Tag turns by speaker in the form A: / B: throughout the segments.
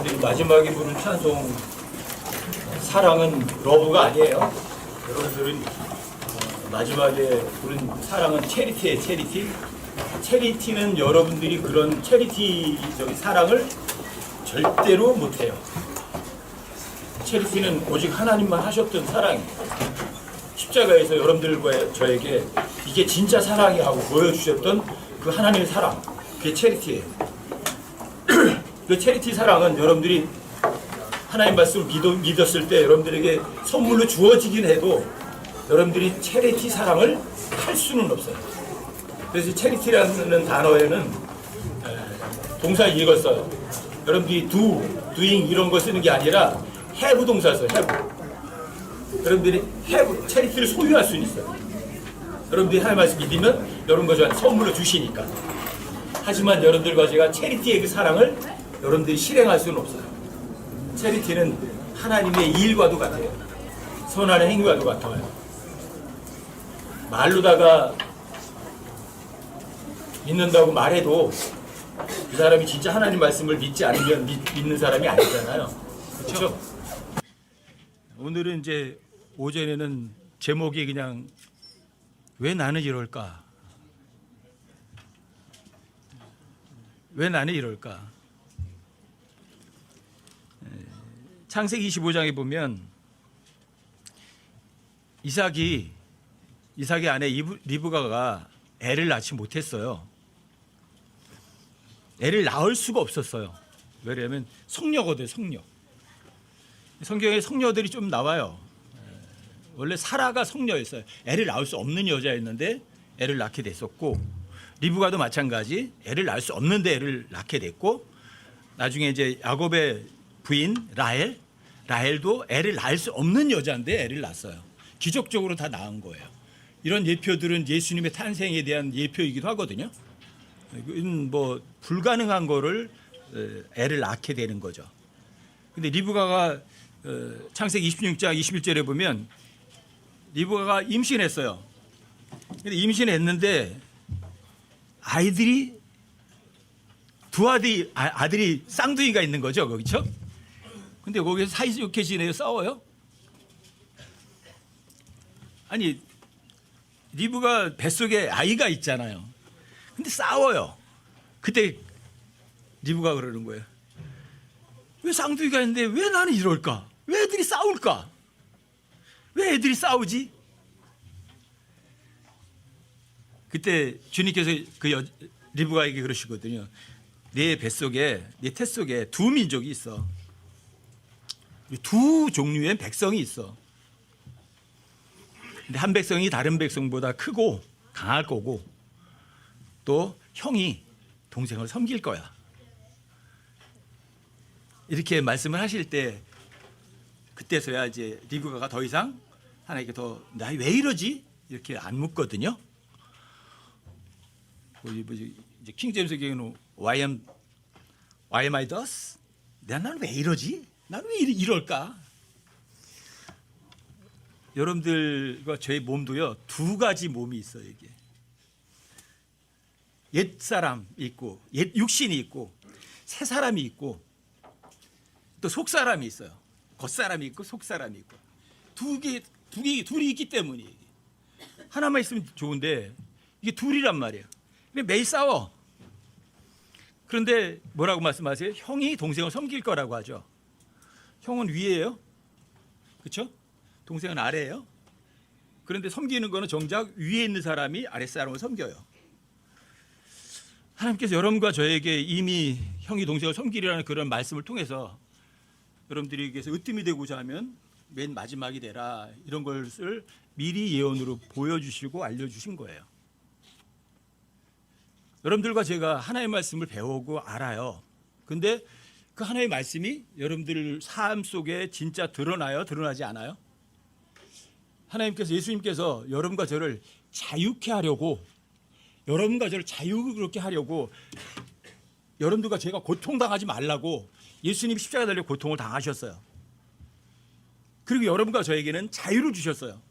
A: 여러분들이 마지막에 부른 찬송 사랑은 러브가 아니에요. 여러분들은 마지막에 부른 사랑은 체리티예요. 체리티. 체리티는 여러분들이 그런 체리티적인 사랑을 절대로 못해요. 체리티는 오직 하나님만 하셨던 사랑이에요. 십자가에서 여러분들과 저에게 이게 진짜 사랑이 하고 보여주셨던 그 하나님의 사랑, 그게 체리티예요. 그 체리티 사랑은 여러분들이 하나님 말씀을 믿었을 때 여러분들에게 선물로 주어지긴 해도 여러분들이 체리티 사랑을 할 수는 없어요. 그래서 체리티라는 단어에는 동사 이걸 써요. 여러분들이 doing 이런 거 쓰는 게 아니라 have 동사 써요. have. 여러분들이 체리티를 소유할 수는 있어요. 여러분들이 하나님 말씀 믿으면 여러분과 저한테 선물로 주시니까. 하지만 여러분들과 제가 체리티의 그 사랑을 여러분들이 실행할 수는 없어요. 체리티는 하나님의 일과도 같아요. 선한 행위와도 같아요. 말로다가 믿는다고 말해도 그 사람이 진짜 하나님 말씀을 믿지 않으면 믿는 사람이 아니잖아요. 그렇죠? 오늘은 이제 오전에는 제목이 그냥 왜 나는 이럴까? 왜 나는 이럴까? 창세기 25장에 보면 이삭의 아내 리브가가 애를 낳지 못했어요. 애를 낳을 수가 없었어요. 왜냐하면 성녀거든요. 성녀. 성경에 성녀들이 좀 나와요. 원래 사라가 성녀였어요. 애를 낳을 수 없는 여자였는데 애를 낳게 됐었고, 리브가도 마찬가지 애를 낳을 수 없는데 애를 낳게 됐고, 나중에 이제 야곱의 부인 라헬도 애를 낳을 수 없는 여자인데 애를 낳았어요. 기적적으로 다 낳은 거예요. 이런 예표들은 예수님의 탄생에 대한 예표이기도 하거든요. 이건 뭐 불가능한 거를 애를 낳게 되는 거죠. 근데 리브가가 창세기 26장 21절에 보면 리브가가 임신했어요. 근데 임신했는데 아이들이 두 아들이 쌍둥이가 있는 거죠, 그렇죠? 근데 거기서 사이좋게 지내요, 싸워요? 아니, 리브가 뱃속에 아이가 있잖아요. 근데 싸워요. 그때 리브가 그러는 거예요. 왜 쌍둥이가 있는데 왜 나는 이럴까? 왜 애들이 싸울까? 왜 애들이 싸우지? 그때 주님께서 리브가에게 그러시거든요. 내 뱃속에, 내 태 속에 두 민족이 있어. 두 종류의 백성이 있어. 근데 한 백성이 다른 백성보다 크고 강할 거고, 또 형이 동생을 섬길 거야. 이렇게 말씀을 하실 때 그때서야 이제 리브가가 더 이상 하나님께 더 나 왜 이러지? 이렇게 안 묻거든요. 이제 킹제임스 경우는 Why am I thus? 나는 왜 이러지? 나는 왜 이럴까? 여러분들과 저의 몸도요 두 가지 몸이 있어요. 이게 옛 사람 있고 옛 육신이 있고 새 사람이 있고 또 속 사람이 있어요. 겉 사람이 있고 속 사람이 있고 둘이 있기 때문이에요. 하나만 있으면 좋은데 이게 둘이란 말이에요. 매일 싸워. 그런데 뭐라고 말씀하세요? 형이 동생을 섬길 거라고 하죠. 형은 위에요, 그렇죠? 동생은 아래예요. 그런데 섬기는 거는 정작 위에 있는 사람이 아랫사람을 섬겨요. 하나님께서 여러분과 저에게 이미 형이 동생을 섬기리라는 그런 말씀을 통해서 여러분들에게서 으뜸이 되고자 하면 맨 마지막이 되라, 이런 것을 미리 예언으로 보여주시고 알려주신 거예요. 여러분들과 제가 하나님의 말씀을 배우고 알아요. 근데 그 하나님의 말씀이 여러분들 삶 속에 진짜 드러나요? 드러나지 않아요? 하나님께서, 예수님께서 여러분과 저를 자유케 하려고, 여러분과 저를 자유롭게 하려고, 여러분들과 제가 고통당하지 말라고 예수님이 십자가 달려 고통을 당하셨어요. 그리고 여러분과 저에게는 자유를 주셨어요.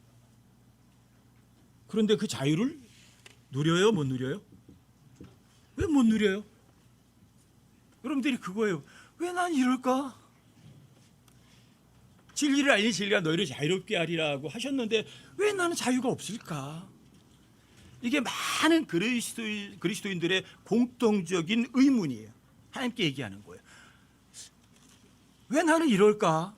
A: 그런데 그 자유를 누려요? 못 누려요? 왜 못 누려요? 여러분들이 그거예요. 왜 난 이럴까? 진리를 알린 진리가 너희를 자유롭게 하리라고 하셨는데 왜 나는 자유가 없을까? 이게 많은 그리스도인들의 공통적인 의문이에요. 하나님께 얘기하는 거예요. 왜 나는 이럴까?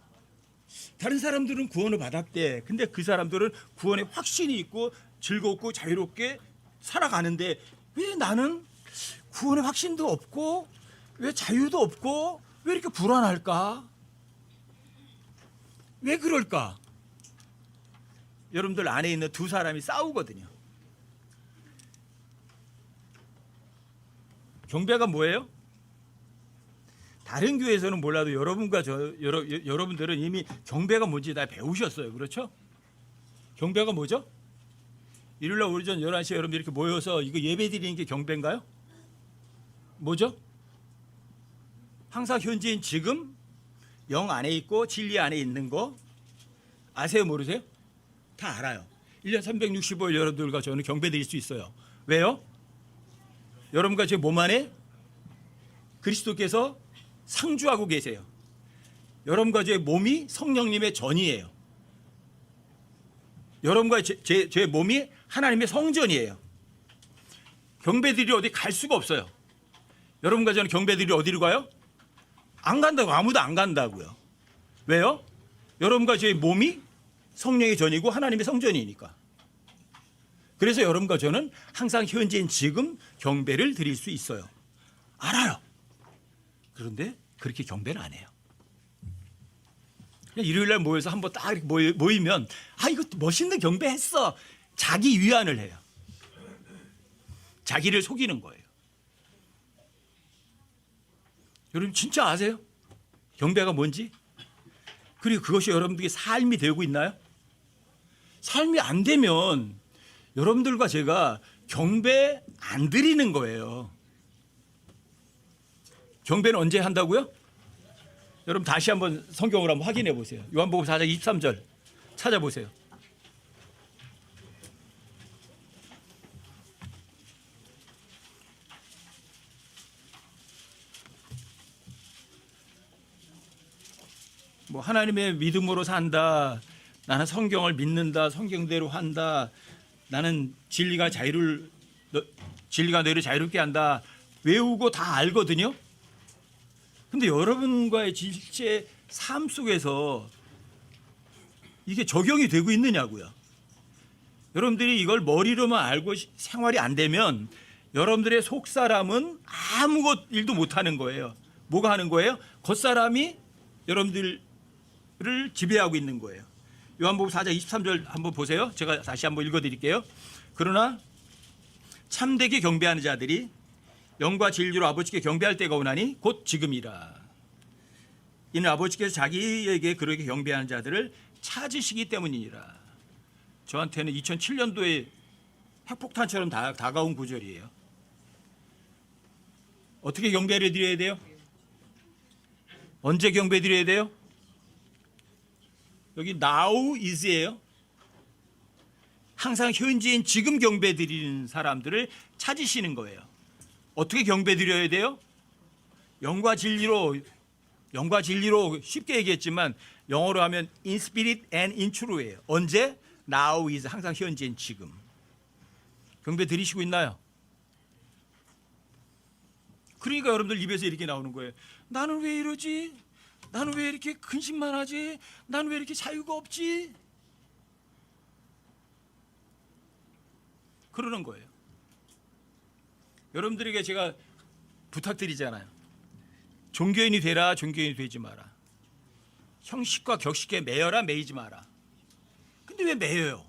A: 다른 사람들은 구원을 받았대. 근데 그 사람들은 구원에 확신이 있고 즐겁고 자유롭게 살아가는데 왜 나는 구원의 확신도 없고 왜 자유도 없고 왜 이렇게 불안할까? 왜 그럴까? 여러분들 안에 있는 두 사람이 싸우거든요. 경배가 뭐예요? 다른 교회에서는 몰라도 여러분과 여러분들은 이미 경배가 뭔지 다 배우셨어요. 그렇죠? 경배가 뭐죠? 일요일 날 오전 11시에 여러분들 이렇게 모여서 이거 예배 드리는 게 경배인가요? 뭐죠? 항상 현재인 지금 영 안에 있고 진리 안에 있는 거 아세요? 모르세요? 다 알아요. 1년 365일 여러분들과 저는 경배 드릴 수 있어요. 왜요? 여러분과 제 몸 안에 그리스도께서 상주하고 계세요. 여러분과 제 몸이 성령님의 전이에요. 여러분과 제 몸이 하나님의 성전이에요. 경배드리러 어디 갈 수가 없어요. 여러분과 저는 경배드리러 어디로 가요? 안 간다고. 아무도 안 간다고요. 왜요? 여러분과 제 몸이 성령의 전이고 하나님의 성전이니까. 그래서 여러분과 저는 항상 현재인 지금 경배를 드릴 수 있어요. 알아요. 그런데 그렇게 경배를 안 해요. 그냥 일요일 날 모여서 한번 딱 이렇게 모이면 이거 멋있는 경배했어. 자기 위안을 해요. 자기를 속이는 거예요. 여러분 진짜 아세요? 경배가 뭔지? 그리고 그것이 여러분들에게 삶이 되고 있나요? 삶이 안 되면 여러분들과 제가 경배 안 드리는 거예요. 경배는 언제 한다고요? 여러분 다시 한번 성경을 한번 확인해 보세요. 요한복음 4장 23절 찾아보세요. 뭐 하나님의 믿음으로 산다. 나는 성경을 믿는다. 성경대로 한다. 나는 진리가 너희를 자유롭게 한다. 외우고 다 알거든요. 근데 여러분과의 실제 삶 속에서 이게 적용이 되고 있느냐고요. 여러분들이 이걸 머리로만 알고 생활이 안 되면 여러분들의 속사람은 아무것 일도 못하는 거예요. 뭐가 하는 거예요? 겉사람이 여러분들을 지배하고 있는 거예요. 요한복음 4장 23절 한번 보세요. 제가 다시 한번 읽어드릴게요. 그러나 참되게 경배하는 자들이 영과 진리로 아버지께 경배할 때가 오나니 곧 지금이라. 이는 아버지께서 자기에게 그렇게 경배하는 자들을 찾으시기 때문이니라. 저한테는 2007년도에 핵폭탄처럼 다가온 구절이에요. 어떻게 경배를 드려야 돼요? 언제 경배 드려야 돼요? 여기 now is예요. 항상 현재인 지금 경배 드리는 사람들을 찾으시는 거예요. 어떻게 경배 드려야 돼요? 영과 진리로 쉽게 얘기했지만 영어로 하면 in spirit and in truth예요. 언제? now is 항상 현재인 지금. 경배 드리시고 있나요? 그러니까 여러분들 입에서 이렇게 나오는 거예요. 나는 왜 이러지? 나는 왜 이렇게 근심만 하지? 나는 왜 이렇게 자유가 없지? 그러는 거예요. 여러분들에게 제가 부탁드리잖아요. 종교인이 되라, 종교인이 되지 마라. 형식과 격식에 매여라, 매이지 마라. 근데 왜 매여요?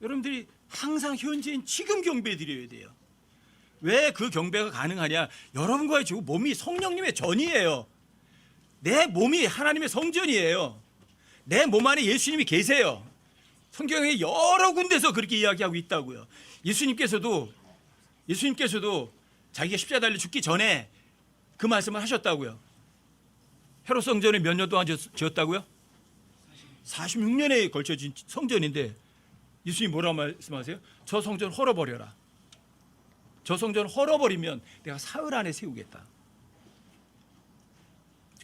A: 여러분들이 항상 현재인 지금 경배 드려야 돼요. 왜 그 경배가 가능하냐? 여러분과의 몸이 성령님의 전이에요. 내 몸이 하나님의 성전이에요. 내 몸 안에 예수님이 계세요. 성경에 여러 군데서 그렇게 이야기하고 있다고요. 예수님께서도 자기가 십자가 달려 죽기 전에 그 말씀을 하셨다고요. 헤롯 성전에 몇 년 동안 지었다고요? 46년에 걸쳐 진 성전인데 예수님 뭐라고 말씀하세요? 저 성전 헐어버려라. 저 성전을 헐어버리면 내가 사흘 안에 세우겠다.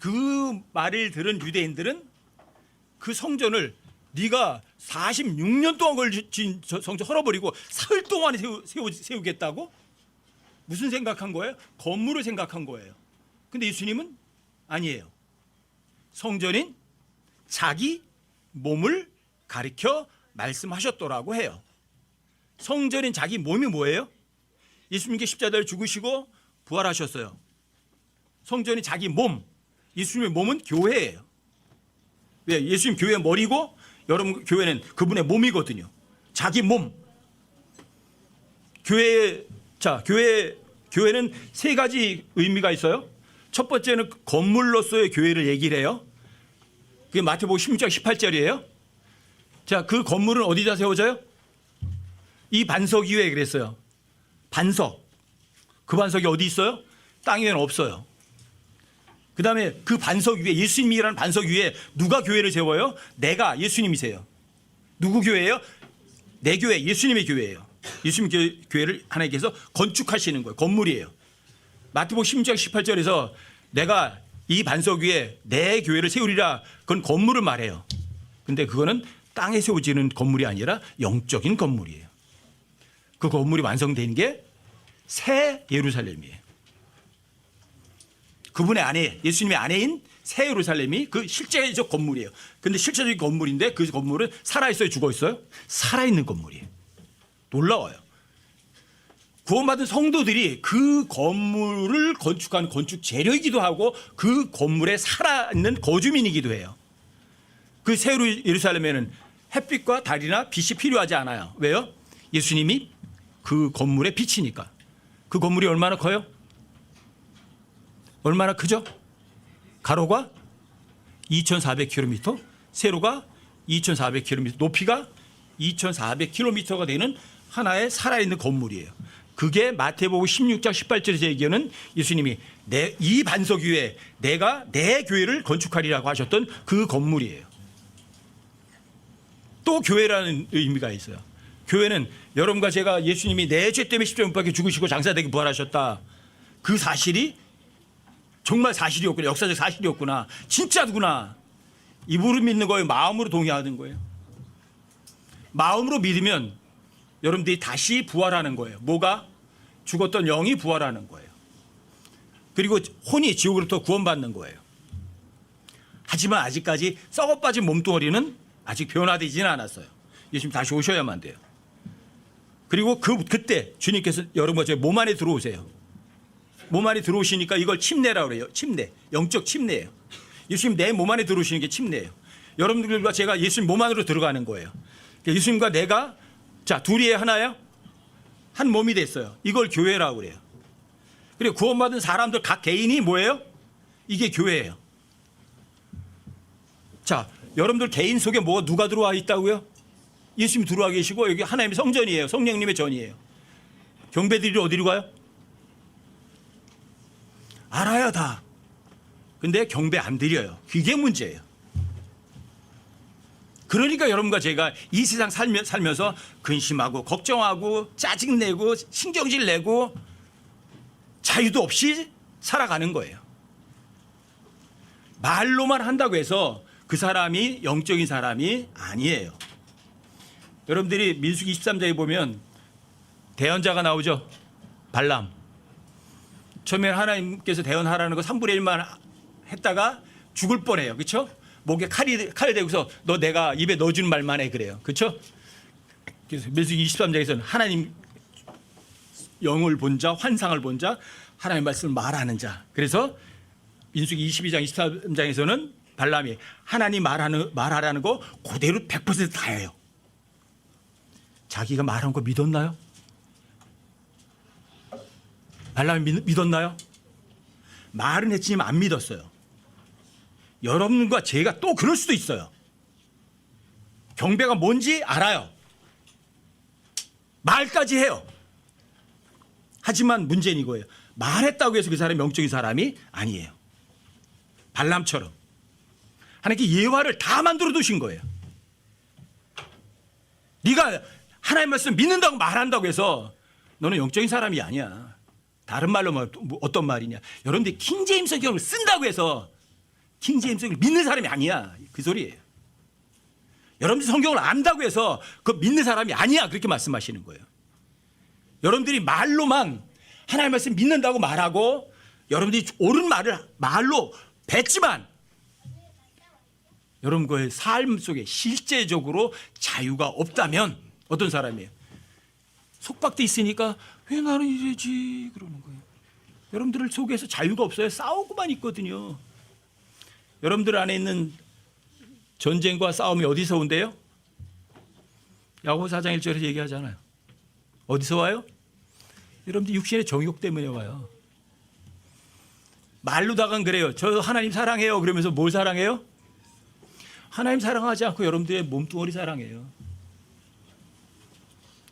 A: 그 말을 들은 유대인들은 그 성전을 네가 46년 동안 걸친 성전 헐어버리고 사흘 동안에 세우겠다고? 무슨 생각한 거예요? 건물을 생각한 거예요. 근데 예수님은 아니에요. 성전인 자기 몸을 가리켜 말씀하셨더라고 해요. 성전인 자기 몸이 뭐예요? 예수님께 십자가를 죽으시고 부활하셨어요. 성전이 자기 몸, 예수님의 몸은 교회예요. 왜? 예수님 교회 머리고 여러분 교회는 그분의 몸이거든요. 자기 몸. 교회는 세 가지 의미가 있어요. 첫 번째는 건물로서의 교회를 얘기를 해요. 그게 마태복음 16장 18절이에요. 자, 그 건물은 어디다 세워져요? 이 반석 위에 그랬어요. 반석. 그 반석이 어디 있어요? 땅 위에는 없어요. 그 다음에 그 반석 위에 예수님이라는 반석 위에 누가 교회를 세워요? 내가 예수님이세요. 누구 교회예요? 내 교회, 예수님의 교회예요. 예수님 교회를 하나님께서 건축하시는 거예요. 건물이에요. 마태복음 16장 18절에서 내가 이 반석 위에 내 교회를 세우리라, 그건 건물을 말해요. 근데 그거는 땅에 세워지는 건물이 아니라 영적인 건물이에요. 그 건물이 완성된 게 새 예루살렘이에요. 그분의 아내, 예수님의 아내인 새 예루살렘이 그 실제적 건물이에요. 근데 실제적인 건물인데 그 건물은 살아있어요, 죽어있어요? 살아있는 건물이에요. 놀라워요. 구원받은 성도들이 그 건물을 건축한 건축 재료이기도 하고 그 건물에 살아있는 거주민이기도 해요. 그 새 예루살렘에는 햇빛과 달이나 빛이 필요하지 않아요. 왜요? 예수님이 그 건물의 빛이니까. 그 건물이 얼마나 커요? 얼마나 크죠? 가로가 2,400km, 세로가 2,400km, 높이가 2,400km가 되는 하나의 살아있는 건물이에요. 그게 마태복음 16장 18절에서 얘기하는 예수님이 이 반석 위에 내가 내 교회를 건축하리라고 하셨던 그 건물이에요. 또 교회라는 의미가 있어요. 교회는 여러분과 제가 예수님이 내 죄 때문에 십자가에 못 박혀 죽으시고 장사되게 부활하셨다. 그 사실이 정말 사실이었구나. 역사적 사실이었구나. 진짜구나. 입으로 믿는 거예요? 마음으로 동의하는 거예요? 마음으로 믿으면 여러분들이 다시 부활하는 거예요. 뭐가? 죽었던 영이 부활하는 거예요. 그리고 혼이 지옥으로부터 구원받는 거예요. 하지만 아직까지 썩어빠진 몸뚱어리는 아직 변화되지는 않았어요. 예수님 다시 오셔야만 돼요. 그리고 그때 주님께서 여러분과 제 몸 안에 들어오세요. 몸 안에 들어오시니까 이걸 침례라고 그래요. 침례. 영적 침례예요. 예수님 내 몸 안에 들어오시는 게 침례예요. 여러분들과 제가 예수님 몸 안으로 들어가는 거예요. 예수님과 내가 자, 둘이 하나예요? 한 몸이 됐어요. 이걸 교회라고 그래요. 그리고 구원받은 사람들 각 개인이 뭐예요? 이게 교회예요. 자, 여러분들 개인 속에 뭐 누가 들어와 있다고요? 예수님 들어와 계시고 여기 하나님의 성전이에요. 성령님의 전이에요. 경배드리러 어디로 가요? 알아야 다. 근데 경배 안 드려요. 그게 문제예요. 그러니까 여러분과 제가 이 세상 살면서 근심하고 걱정하고 짜증내고 신경질 내고 자유도 없이 살아가는 거예요. 말로만 한다고 해서 그 사람이 영적인 사람이 아니에요. 여러분들이 민수기 23장에 보면 대언자가 나오죠. 발람. 처음에 하나님께서 대언하라는 거 3분의 1만 했다가 죽을 뻔해요. 그렇죠? 목에 칼이 대고서 너 내가 입에 넣어주는 말만 해 그래요. 그렇죠? 그래서 민수기 23장에서는 하나님 영을 본 자, 환상을 본 자, 하나님 말씀을 말하는 자. 그래서 민수기 22장 23장에서는 발람이 하나님 말하라는 거 그대로 100% 다해요. 자기가 말한 거 믿었나요? 발람이 믿었나요? 말은 했지만 안 믿었어요. 여러분과 제가 또 그럴 수도 있어요. 경배가 뭔지 알아요. 말까지 해요. 하지만 문제는 이거예요. 말했다고 해서 그 사람이 영적인 사람이 아니에요. 발람처럼 하나님께 예화를 다 만들어 두신 거예요. 네가 하나님 말씀 믿는다고 말한다고 해서 너는 영적인 사람이 아니야. 다른 말로 어떤 말이냐. 여러분들이 킹제임스 성경을 쓴다고 해서 킹제임스 성경을 믿는 사람이 아니야. 그 소리예요. 여러분들이 성경을 안다고 해서 그 믿는 사람이 아니야. 그렇게 말씀하시는 거예요. 여러분들이 말로만 하나님의 말씀 믿는다고 말하고 여러분들이 옳은 말을 말로 뱉지만 여러분 그 삶 속에 실제적으로 자유가 없다면 어떤 사람이에요? 속박돼 있으니까 왜 나는 이러지 그러는 거예요. 여러분들 속에서 자유가 없어요. 싸우고만 있거든요. 여러분들 안에 있는 전쟁과 싸움이 어디서 온대요? 야고보 4장 1절에서 얘기하잖아요. 어디서 와요? 여러분들 육신의 정욕 때문에 와요. 말로다간 그래요. 저 하나님 사랑해요. 그러면서 뭘 사랑해요? 하나님 사랑하지 않고 여러분들의 몸뚱어리 사랑해요.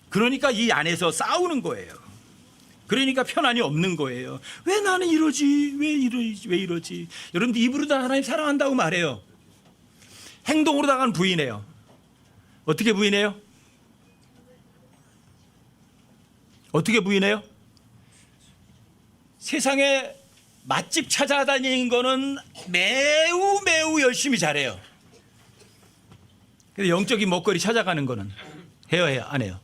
A: 그러니까 이 안에서 싸우는 거예요. 그러니까 편안이 없는 거예요. 왜 나는 이러지? 왜 이러지? 여러분들 입으로 다 하나님 사랑한다고 말해요. 행동으로다가는 부인해요. 어떻게 부인해요? 어떻게 부인해요? 세상에 맛집 찾아다니는 거는 매우 열심히 잘해요. 근데 영적인 먹거리 찾아가는 거는 해요? 안 해요?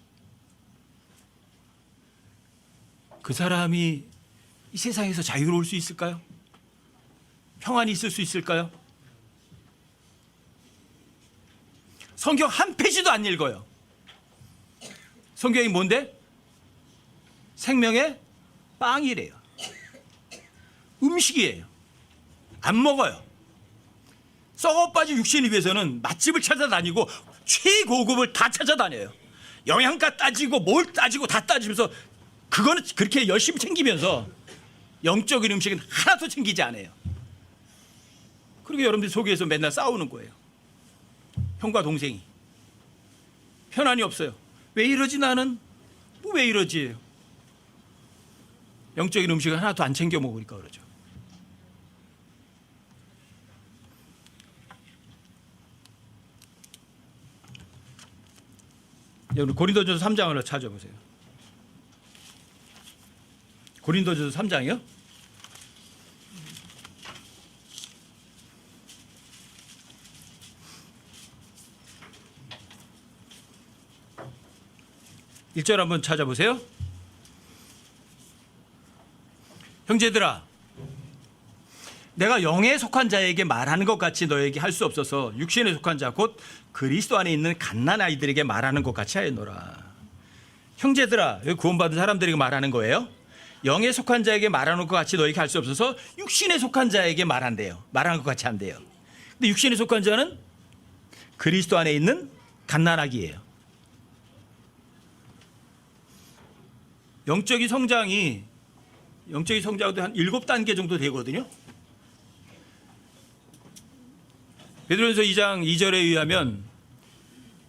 A: 그 사람이 이 세상에서 자유로울 수 있을까요? 평안이 있을 수 있을까요? 성경 한 페이지도 안 읽어요. 성경이 뭔데? 생명의 빵이래요. 음식이에요. 안 먹어요. 썩어빠진 육신을 위해서는 맛집을 찾아다니고 최고급을 다 찾아다녀요. 영양가 따지고 뭘 따지고 다 따지면서 그거는 그렇게 열심히 챙기면서 영적인 음식은 하나도 챙기지 않아요. 그리고 여러분들 속에서 맨날 싸우는 거예요. 형과 동생이. 편안이 없어요. 왜 이러지 나는? 왜 이러지? 영적인 음식을 하나도 안 챙겨 먹으니까 그러죠. 여러분 고린도전서 3장을 찾아보세요. 고린도전서 3장이요? (1절) 한번 찾아보세요. 형제들아, 내가 영에 속한 자에게 말하는 것 같이 너에게 할 수 없어서 육신에 속한 자 곧 그리스도 안에 있는 갓난아이들에게 말하는 것 같이 하였노라. 형제들아, 여기 구원받은 사람들에게 말하는 거예요. 영에 속한 자에게 말하는 것 같이 너에게 할 수 없어서 육신에 속한 자에게 말한대요. 말하는 것 같이 한대요. 근데 육신에 속한 자는 그리스도 안에 있는 갓난아기예요. 영적인 성장도 한 7단계 정도 되거든요. 베드로전서 2장 2절에 의하면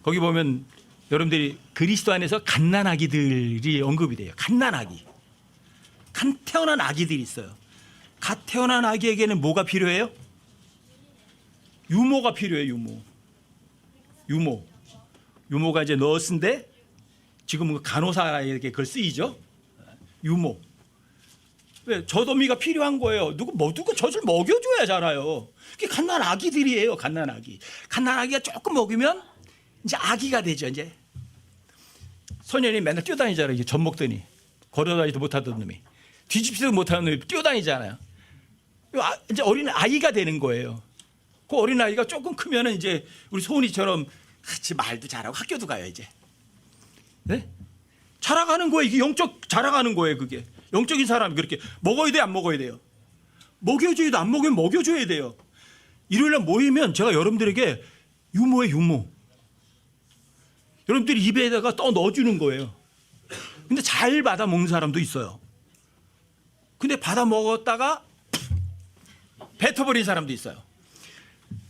A: 거기 보면 여러분들이 그리스도 안에서 갓난아기들이 언급이 돼요. 갓난아기. 갓 태어난 아기들이 있어요. 갓 태어난 아기에게는 뭐가 필요해요? 유모가 필요해요. 유모가 이제 너스인데 지금 간호사에게 그걸 쓰이죠. 유모. 왜? 젖어미가 필요한 거예요. 누가 젖을 먹여줘야 자라요. 그게 갓난 아기들이에요. 갓난 아기. 갓난 아기가 조금 먹으면 이제 아기가 되죠. 이제 소년이 맨날 뛰어다니잖아요. 이제 젖 먹더니 걸어다니지도 못하던 놈이 뒤집지도 못하는 놈이 뛰어다니잖아요. 이제 어린 아이가 되는 거예요. 그 어린 아이가 조금 크면은 이제 우리 소은이처럼 같이 말도 잘하고 학교도 가요. 이제 네? 자라가는 거예요. 이게 영적 자라가는 거예요. 그게 영적인 사람이 그렇게 먹어야 돼요, 안 먹어야 돼요? 먹여줘야 돼. 안 먹으면 먹여줘야 돼요. 일요일날 모이면 제가 여러분들에게 유모. 여러분들이 입에다가 떠 넣어주는 거예요. 근데 잘 받아 먹는 사람도 있어요. 근데 받아 먹었다가 뱉어버린 사람도 있어요.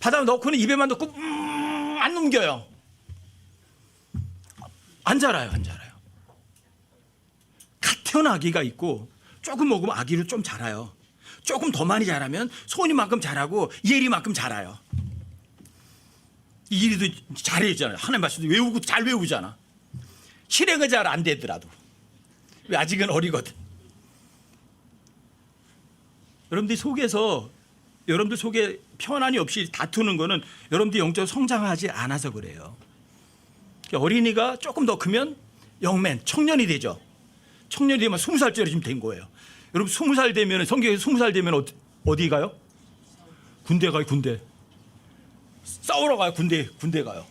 A: 받아 넣고는 입에만 넣고 안 넘겨요. 안 자라요. 갓 태어난 아기가 있고 조금 먹으면 아기로 좀 자라요. 조금 더 많이 자라면 소은이만큼 자라고 예리만큼 자라요. 이리도 잘해주잖아요. 하나님 말씀도 외우고 잘 외우잖아. 실행은 잘 안 되더라도. 왜 아직은 어리거든. 여러분들 속에 편안이 없이 다투는 거는 여러분들이 영적으로 성장하지 않아서 그래요. 어린이가 조금 더 크면 영맨, 청년이 되죠. 청년이 되면 20살짜리 지금 된 거예요. 여러분 20살 되면, 성경에서 20살 되면 어디 가요? 군대 가요. 군대. 싸우러 가요. 군대 가요.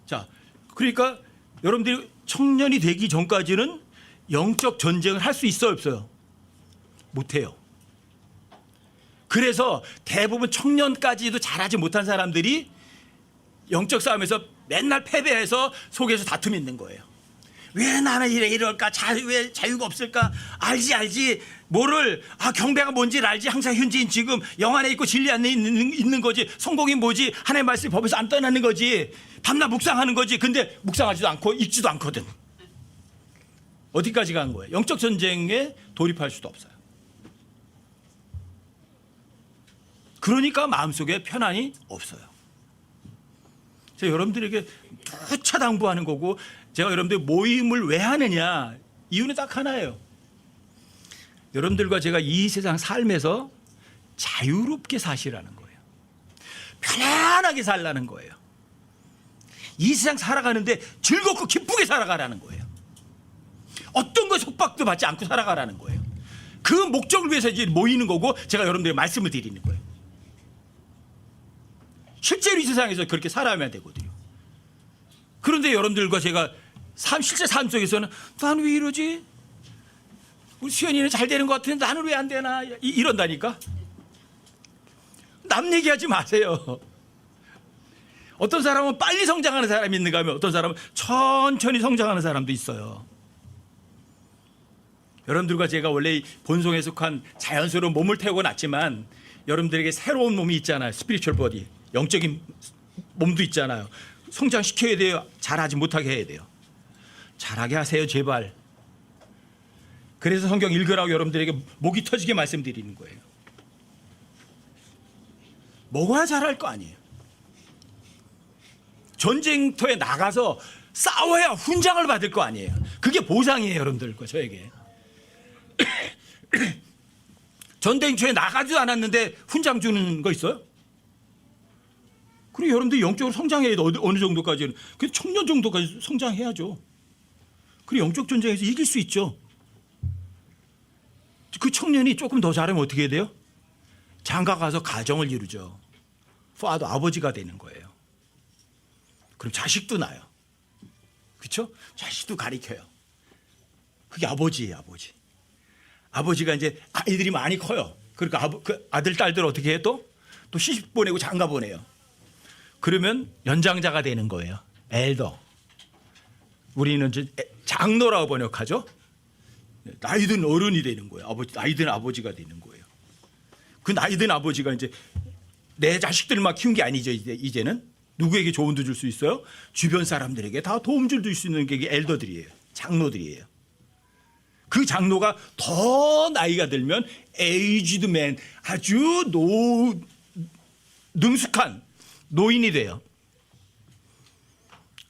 A: 자, 그러니까 여러분들이 청년이 되기 전까지는 영적 전쟁을 할 수 있어요, 없어요? 못해요. 그래서 대부분 청년까지도 잘하지 못한 사람들이 영적 싸움에서 맨날 패배해서 속에서 다툼이 있는 거예요. 왜 나는 이럴까? 왜 자유가 없을까? 알지. 경배가 뭔지를 알지. 항상 현재인 지금 영 안에 있고 진리 안에 있는 거지. 성공이 뭐지? 하나님의 말씀 법에서 안 떠나는 거지. 밤낮 묵상하는 거지. 근데 묵상하지도 않고 읽지도 않거든. 어디까지 간 거예요? 영적 전쟁에 돌입할 수도 없어요. 그러니까 마음속에 편안이 없어요. 제가 여러분들에게 차당부하는 거고, 제가 여러분들 모임을 왜 하느냐, 이유는 딱 하나예요. 여러분들과 제가 이 세상 삶에서 자유롭게 사시라는 거예요. 편안하게 살라는 거예요. 이 세상 살아가는데 즐겁고 기쁘게 살아가라는 거예요. 어떤 거 속박도 받지 않고 살아가라는 거예요. 그 목적을 위해서 이제 모이는 거고, 제가 여러분들에게 말씀을 드리는 거예요. 실제로 이 세상에서 그렇게 살아야만 되거든요. 그런데 여러분들과 제가 실제 삶 속에서는 나는 왜 이러지? 우리 수연이는 잘 되는 것 같은데 나는 왜 안 되나? 이런다니까. 남 얘기하지 마세요. 어떤 사람은 빨리 성장하는 사람이 있는가 하면 어떤 사람은 천천히 성장하는 사람도 있어요. 여러분들과 제가 원래 본성에 속한 자연스러운 몸을 태우고 났지만 여러분들에게 새로운 몸이 있잖아요. 스피리추얼 보디. 영적인 몸도 있잖아요. 성장시켜야 돼요. 잘하지 못하게 해야 돼요. 잘하게 하세요, 제발. 그래서 성경 읽으라고 여러분들에게 목이 터지게 말씀드리는 거예요. 뭐가 잘할 거 아니에요. 전쟁터에 나가서 싸워야 훈장을 받을 거 아니에요. 그게 보상이에요, 여러분들과 저에게. 전쟁터에 나가지도 않았는데 훈장 주는 거 있어요? 그리고 여러분들이 영적으로 성장해야 돼. 어느 정도까지는. 그래서 청년 정도까지 성장해야죠. 그리고 영적 전쟁에서 이길 수 있죠. 그 청년이 조금 더 잘하면 어떻게 해야 돼요? 장가 가서 가정을 이루죠. 파더, 아버지가 되는 거예요. 그럼 자식도 나요. 그렇죠? 자식도 가리켜요. 그게 아버지예요, 아버지. 아버지가 이제 아이들이 많이 커요. 그러니까 그 아들, 딸들 어떻게 해요? 또 시집 보내고 장가 보내요. 그러면 연장자가 되는 거예요. 엘더. 우리는 이제 장로라고 번역하죠. 나이 든 어른이 되는 거예요. 나이 든 아버지가 되는 거예요. 그 나이 든 아버지가 이제 내 자식들만 키운 게 아니죠. 이제는 누구에게 조언도 줄 수 있어요? 주변 사람들에게 다 도움줄 줄 수 있는 게 엘더들이에요. 장로들이에요. 그 장로가 더 나이가 들면 에이지드 맨, 아주 능숙한 노인이 돼요.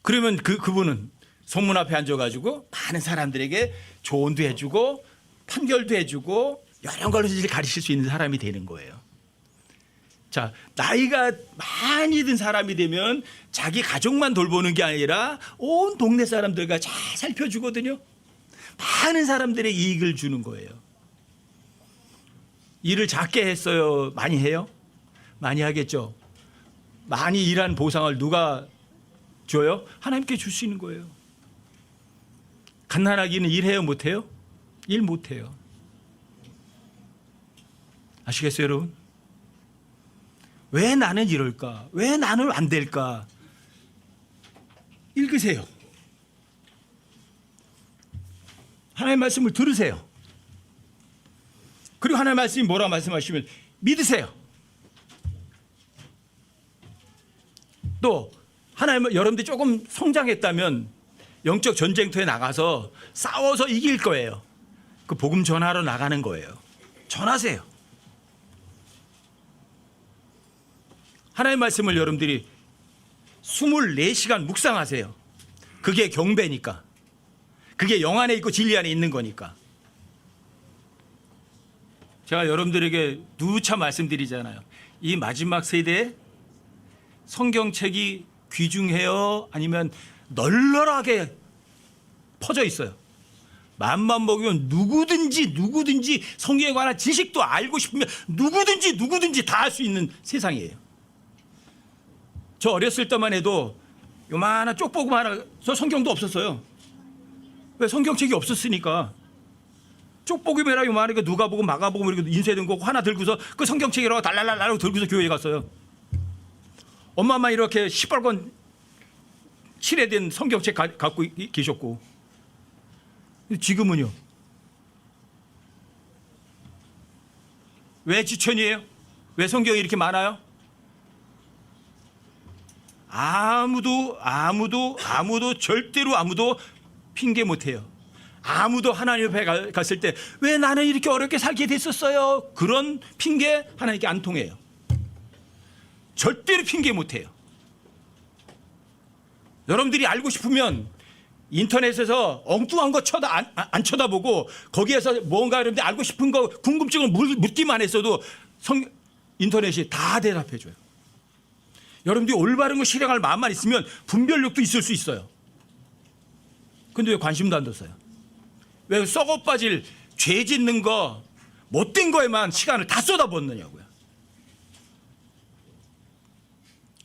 A: 그러면 그분은 성문 앞에 앉아가지고 많은 사람들에게 조언도 해주고 판결도 해주고 여러 걸로 가르칠 수 있는 사람이 되는 거예요. 자, 나이가 많이 든 사람이 되면 자기 가족만 돌보는 게 아니라 온 동네 사람들과 잘 살펴주거든요. 많은 사람들의 이익을 주는 거예요. 일을 작게 했어요? 많이 해요? 많이 하겠죠. 많이 일한 보상을 누가 줘요? 하나님께 줄 수 있는 거예요. 갓난아기는 일해요, 못해요? 일 못해요. 아시겠어요, 여러분? 왜 나는 이럴까? 왜 나는 안 될까? 읽으세요. 하나님의 말씀을 들으세요. 그리고 하나님의 말씀이 뭐라고 말씀하시면 믿으세요. 또 하나님, 여러분들이 조금 성장했다면 영적 전쟁터에 나가서 싸워서 이길 거예요. 그 복음 전하러 나가는 거예요. 전하세요. 하나님의 말씀을 여러분들이 24시간 묵상하세요. 그게 경배니까. 그게 영 안에 있고 진리 안에 있는 거니까. 제가 여러분들에게 누차 말씀드리잖아요. 이 마지막 세대에 성경책이 귀중해요? 아니면 널널하게 퍼져 있어요? 마음만 먹으면 누구든지 성경에 관한 지식도 알고 싶으면 누구든지 다 할 수 있는 세상이에요. 저 어렸을 때만 해도 요만한 쪽보금 하나, 저 성경도 없었어요. 왜? 성경책이 없었으니까. 쪽보금이라 요만하게 누가복음, 마가복음 이렇게 인쇄된 거 하나 들고서 그 성경책이라고 달랄랄라고 들고서 교회에 갔어요. 엄마만 이렇게 시뻘건 칠해된 성경책 갖고 계셨고. 지금은요. 왜 지천이에요? 왜 성경이 이렇게 많아요? 절대로 아무도 핑계 못해요. 아무도 하나님 앞에 갔을 때 왜 나는 이렇게 어렵게 살게 됐었어요? 그런 핑계 하나님께 안 통해요. 절대로 핑계 못해요. 여러분들이 알고 싶으면 인터넷에서 엉뚱한 거 안 쳐다보고 거기에서 뭔가 여러분들 알고 싶은 거 궁금증을 묻기만 했어도 인터넷이 다 대답해 줘요. 여러분들이 올바른 거 실행할 마음만 있으면 분별력도 있을 수 있어요. 근데 왜 관심도 안 뒀어요? 왜 썩어 빠질 죄 짓는 거 못된 거에만 시간을 다 쏟아붓느냐고요.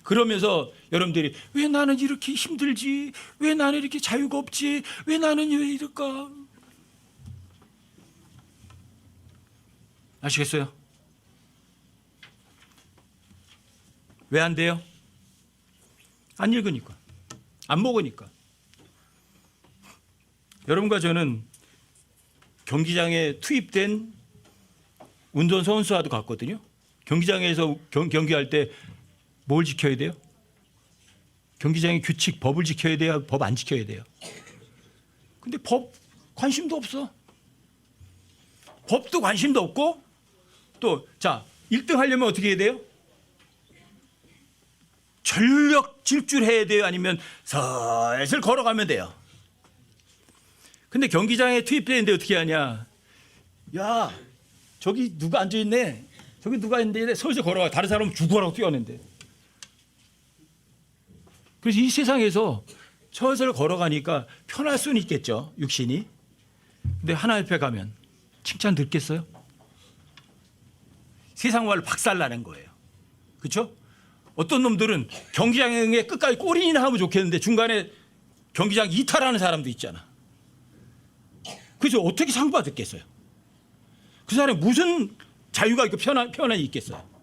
A: 그러면서 여러분들이 왜 나는 이렇게 힘들지? 왜 나는 이렇게 자유가 없지? 왜 나는 왜 이럴까? 아시겠어요? 왜 안 돼요? 안 읽으니까. 안 먹으니까. 여러분과 저는 경기장에 투입된 운전선수와도 같거든요. 경기장에서 경기할 때 뭘 지켜야 돼요? 경기장의 규칙, 법을 지켜야 돼요? 법 안 지켜야 돼요? 근데 법 관심도 없어. 법도 관심도 없고 또 자 1등 하려면 어떻게 해야 돼요? 전력 질주해야 돼요? 아니면 슬슬 걸어가면 돼요? 근데 경기장에 투입되는데 어떻게 하냐? 야, 저기 누가 앉아있네. 저기 누가 있는데 서울서 걸어가. 다른 사람은 죽어라고 뛰어내는데. 그래서 이 세상에서 서슬 걸어가니까 편할 수는 있겠죠. 육신이. 근데 하나님 앞에 가면 칭찬 듣겠어요? 세상 말로 박살나는 거예요. 그렇죠? 어떤 놈들은 경기장에 끝까지 골인이나 하면 좋겠는데 중간에 경기장 이탈하는 사람도 있잖아. 그래서 어떻게 상 받았겠어요? 그 사람이 무슨 자유가 있고 편안이 있겠어요?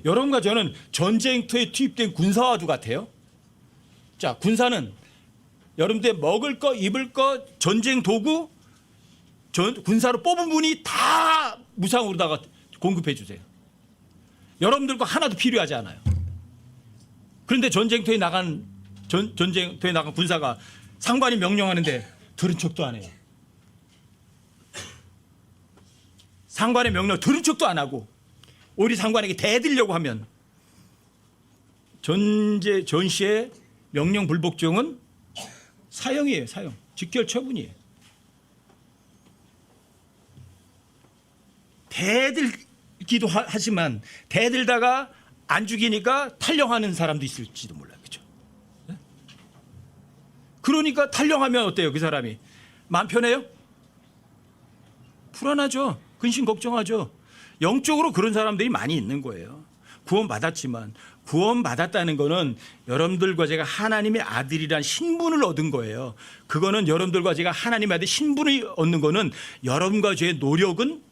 A: 여러분과 저는 전쟁터에 투입된 군사와도 같아요. 자, 군사는 여러분들 먹을 거, 입을 거, 전쟁 도구, 군사로 뽑은 분이 다 무상으로다가 공급해 주세요. 여러분들 거 하나도 필요하지 않아요. 그런데 전쟁터에 나간 군사가 상관이 명령하는데 들은 척도 안 해요. 상관의 명령 들은 척도 안 하고 오히려 상관에게 대들려고 하면 전시의 명령 불복종은 사형이에요. 사형. 직결 처분이에요. 대들기도 하지만 대들다가 안 죽이니까 탈영하는 사람도 있을지도 몰라요. 그렇죠? 그러니까 탈영하면 어때요? 그 사람이 마음 편해요? 불안하죠. 근심 걱정하죠. 영적으로 그런 사람들이 많이 있는 거예요. 구원받았지만 구원받았다는 거는 여러분들과 제가 하나님의 아들이란 신분을 얻은 거예요. 그거는 여러분들과 제가 하나님의 아들 신분을 얻는 거는 여러분과 저의 노력은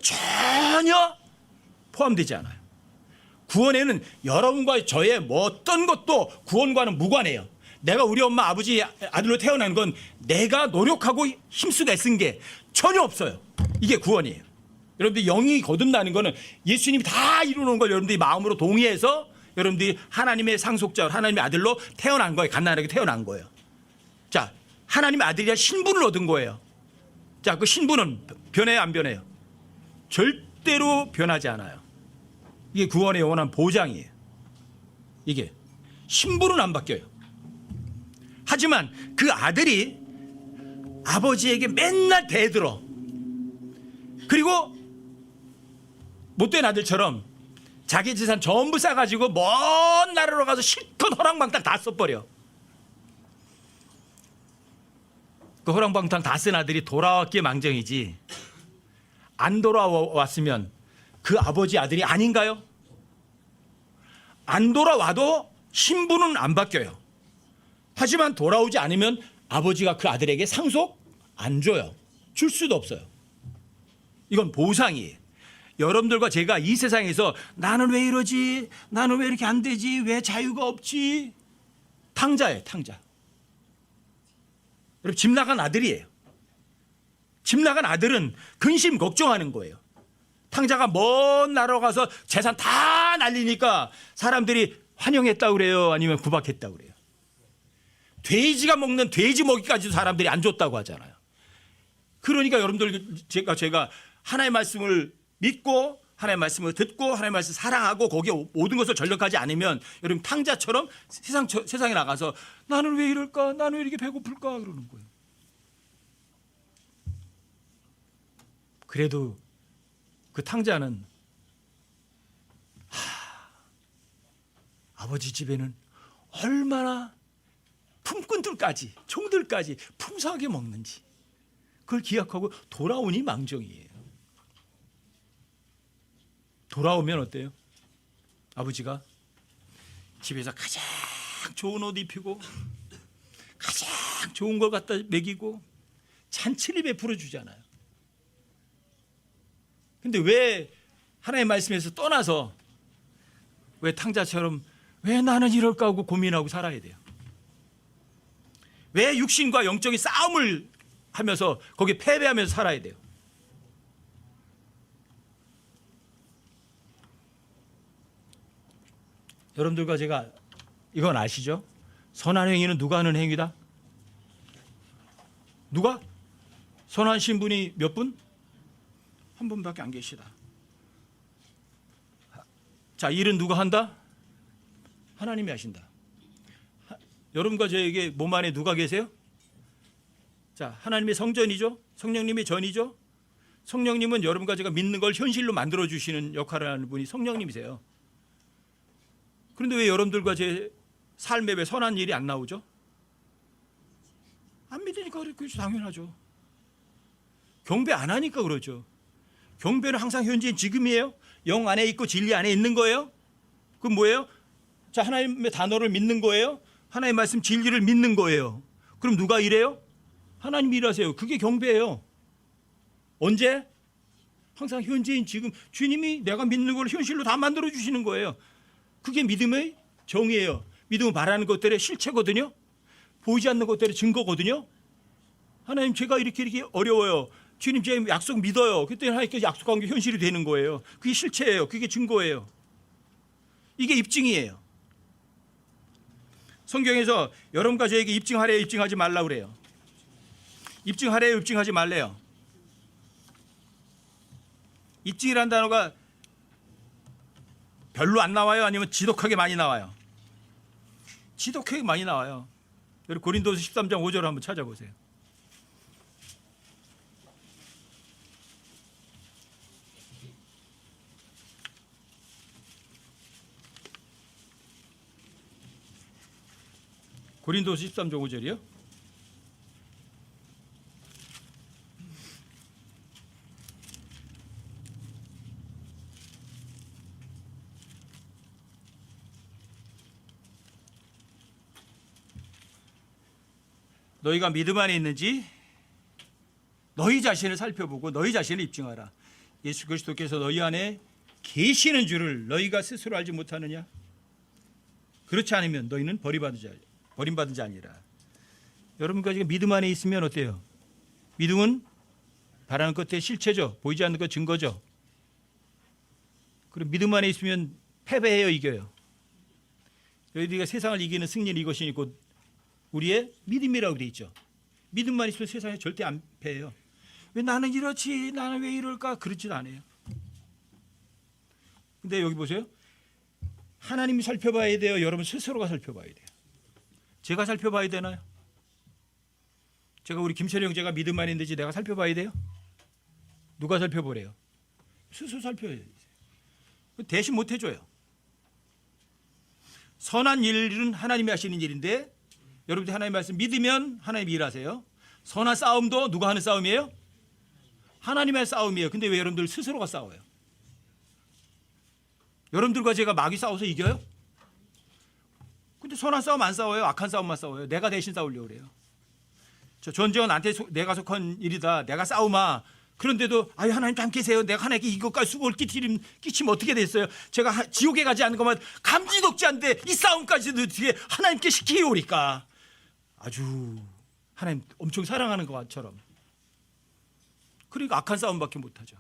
A: 전혀 포함되지 않아요. 구원에는 여러분과 저의 뭐 어떤 것도 구원과는 무관해요. 내가 우리 엄마 아버지 아들로 태어난 건 내가 노력하고 힘쓰고 애쓴 게 전혀 없어요. 이게 구원이에요. 여러분들이 영이 거듭나는 거는 예수님이 다 이루는 걸 여러분들이 마음으로 동의해서 여러분들이 하나님의 상속자, 하나님의 아들로 태어난 거예요. 갓난아기로 태어난 거예요. 자, 하나님의 아들이야 신분을 얻은 거예요. 자, 그 신분은 변해요, 안 변해요? 절대로 변하지 않아요. 이게 구원의 영원한 보장이에요. 이게 신분은 안 바뀌어요. 하지만 그 아들이 아버지에게 맨날 대들어. 그리고 못된 아들처럼 자기 재산 전부 싸가지고 먼 나라로 가서 실컷 허랑방탕 다 써버려. 그 허랑방탕 다 쓴 아들이 돌아왔기에 망정이지, 안 돌아왔으면 그 아버지 아들이 아닌가요? 안 돌아와도 신분은 안 바뀌어요. 하지만 돌아오지 않으면 아버지가 그 아들에게 상속 안 줘요. 줄 수도 없어요. 이건 보상이에요. 여러분들과 제가 이 세상에서 나는 왜 이러지? 나는 왜 이렇게 안 되지? 왜 자유가 없지? 탕자예요, 탕자. 여러분, 집 나간 아들이에요. 집 나간 아들은 근심 걱정하는 거예요. 탕자가 먼 나라로 가서 재산 다 날리니까 사람들이 환영했다고 그래요? 아니면 구박했다고 그래요? 돼지가 먹는 돼지 먹이까지도 사람들이 안 줬다고 하잖아요. 그러니까 여러분들, 제가 하나님의 말씀을 믿고 하나님의 말씀을 듣고 하나님의 말씀을 사랑하고 거기에 모든 것을 전력하지 않으면 여러분 탕자처럼 세상에 나가서 나는 왜 이럴까? 나는 왜 이렇게 배고플까? 그러는 거예요. 그래도 그 탕자는 아버지 집에는 얼마나 품꾼들까지 종들까지 풍성하게 먹는지 그걸 기억하고 돌아오니 망정이에요. 돌아오면 어때요? 아버지가 집에서 가장 좋은 옷 입히고 가장 좋은 걸 갖다 먹이고 잔치를 베풀어 주잖아요. 근데 왜 하나님의 말씀에서 떠나서 왜 탕자처럼 왜 나는 이럴까 하고 고민하고 살아야 돼요? 왜 육신과 영적인 싸움을 하면서 거기에 패배하면서 살아야 돼요? 여러분들과 제가 이건 아시죠? 선한 행위는 누가 하는 행위다? 누가? 선하신 분이 몇 분? 한 분밖에 안 계시다. 자, 일은 누가 한다? 하나님이 하신다. 여러분과 저에게 몸 안에 누가 계세요? 자, 하나님의 성전이죠. 성령님의 전이죠. 성령님은 여러분과 제가 믿는 걸 현실로 만들어 주시는 역할을 하는 분이 성령님이세요. 그런데 왜 여러분들과 제 삶에 왜 선한 일이 안 나오죠? 안 믿으니까 그렇죠. 당연하죠. 경배 안 하니까 그러죠. 경배는 항상 현재인 지금이에요. 영 안에 있고 진리 안에 있는 거예요. 그럼 뭐예요? 자, 하나님의 단어를 믿는 거예요. 하나님의 말씀 진리를 믿는 거예요. 그럼 누가 일해요? 하나님이 일하세요. 그게 경배예요. 언제? 항상 현재인 지금 주님이 내가 믿는 걸 현실로 다 만들어 주시는 거예요. 그게 믿음의 정의예요. 믿음은 말하는 것들의 실체거든요. 보이지 않는 것들의 증거거든요. 하나님, 제가 이렇게 어려워요. 주님, 제 약속 믿어요. 그때 하나님께서 약속한 게 현실이 되는 거예요. 그게 실체예요. 그게 증거예요. 이게 입증이에요. 성경에서 여러분과 저에게 입증하래요, 입증하지 말라고 그래요? 입증하래요, 입증하지 말래요? 입증이라는 단어가 별로 안 나와요? 아니면 지독하게 많이 나와요? 지독하게 많이 나와요. 여러분 고린도서 13장 5절을 한번 찾아보세요. 고린도서 13장 5절이요? 너희가 믿음 안에 있는지 너희 자신을 살펴보고 너희 자신을 입증하라. 예수 그리스도께서 너희 안에 계시는 줄을 너희가 스스로 알지 못하느냐? 그렇지 않으면 너희는 버림받은 자 아니라. 여러분과 지금 믿음 안에 있으면 어때요? 믿음은 바라는 것의 실체죠. 보이지 않는 것 증거죠. 그럼 믿음 안에 있으면 패배해요, 이겨요? 너희들이 세상을 이기는 승리는 이것이니 곧 우리의 믿음이라고 되어 있죠. 믿음만 있으면 세상에 절대 안 패해요. 왜 나는 이렇지? 나는 왜 이럴까? 그렇지도 않아요. 근데 여기 보세요. 하나님이 살펴봐야 돼요? 여러분 스스로가 살펴봐야 돼요? 제가 살펴봐야 되나요? 제가 우리 김철희 형제가 믿음 안에 있는지 내가 살펴봐야 돼요? 누가 살펴보래요? 스스로 살펴야 돼요. 대신 못 해줘요. 선한 일은 하나님이 하시는 일인데 여러분들 하나님 말씀 믿으면 하나님이 일하세요. 선한 싸움도 누가 하는 싸움이에요? 하나님의 싸움이에요. 근데 왜 여러분들 스스로가 싸워요? 여러분들과 제가 마귀 싸워서 이겨요? 근데 선한 싸움 안 싸워요. 악한 싸움만 싸워요. 내가 대신 싸우려고 그래요. 저 전쟁은 나한테 내가 속한 일이다. 내가 싸우마. 그런데도 아유 하나님 함께 계세요. 내가 하나님께 이것까지 수고를 끼치면 어떻게 됐어요? 제가 지옥에 가지 않은 것만 감지덕지 않는데 이 싸움까지도 어떻게 하나님께 시키오리까? 아주 하나님 엄청 사랑하는 것처럼. 그러니까 악한 싸움밖에 못하죠.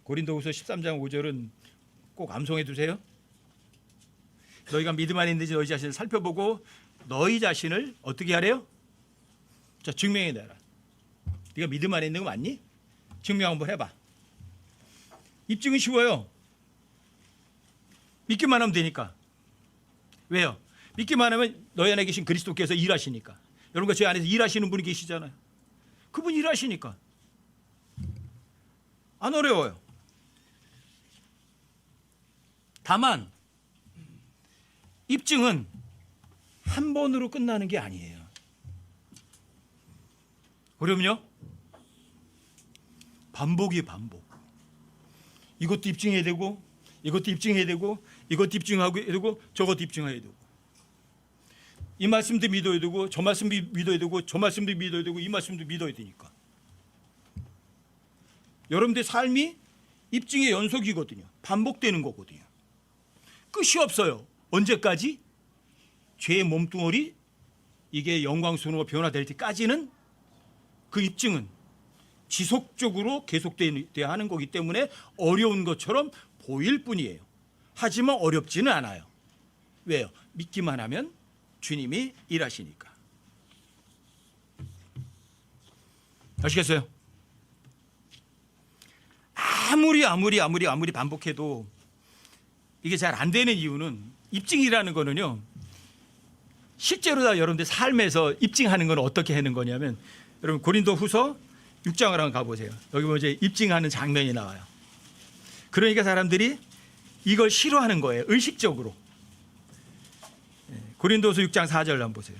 A: 고린도후서 13장 5절은 꼭 암송해 두세요. 너희가 믿음 안에 있는지 너희 자신을 살펴보고 너희 자신을 어떻게 하래요? 자, 증명해 내라. 네가 믿음 안에 있는 거 맞니? 증명 한번 해봐. 입증은 쉬워요. 믿기만 하면 되니까. 왜요? 믿기만 하면 너희 안에 계신 그리스도께서 일하시니까. 여러분과 제 안에서 일하시는 분이 계시잖아요. 그분 일하시니까. 안 어려워요. 다만 입증은 한 번으로 끝나는 게 아니에요. 그럼요? 반복이에요, 반복. 이것도 입증해야 되고, 이것도 입증해야 되고, 이것도 입증해야 되고, 저것도 입증해야 되고. 이 말씀도 믿어야 되고, 저 말씀도 믿어야 되고, 저 말씀도 믿어야 되고, 이 말씀도 믿어야 되니까. 여러분들의 삶이 입증의 연속이거든요. 반복되는 거거든요. 끝이 없어요. 언제까지? 죄의 몸뚱어리 이게 영광스러워 변화될 때까지는 그 입증은 지속적으로 계속돼야 하는 거기 때문에 어려운 것처럼 보일 뿐이에요. 하지만 어렵지는 않아요. 왜요? 믿기만 하면 주님이 일하시니까. 아시겠어요? 아무리 반복해도 이게 잘 안 되는 이유는 입증이라는 거는요. 실제로 다 여러분들 삶에서 입증하는 건 어떻게 하는 거냐면 여러분 고린도후서 6장을 한번 가보세요. 여기 보면 이제 입증하는 장면이 나와요. 그러니까 사람들이 이걸 싫어하는 거예요. 의식적으로. 고린도후서 6장 4절 한번 보세요.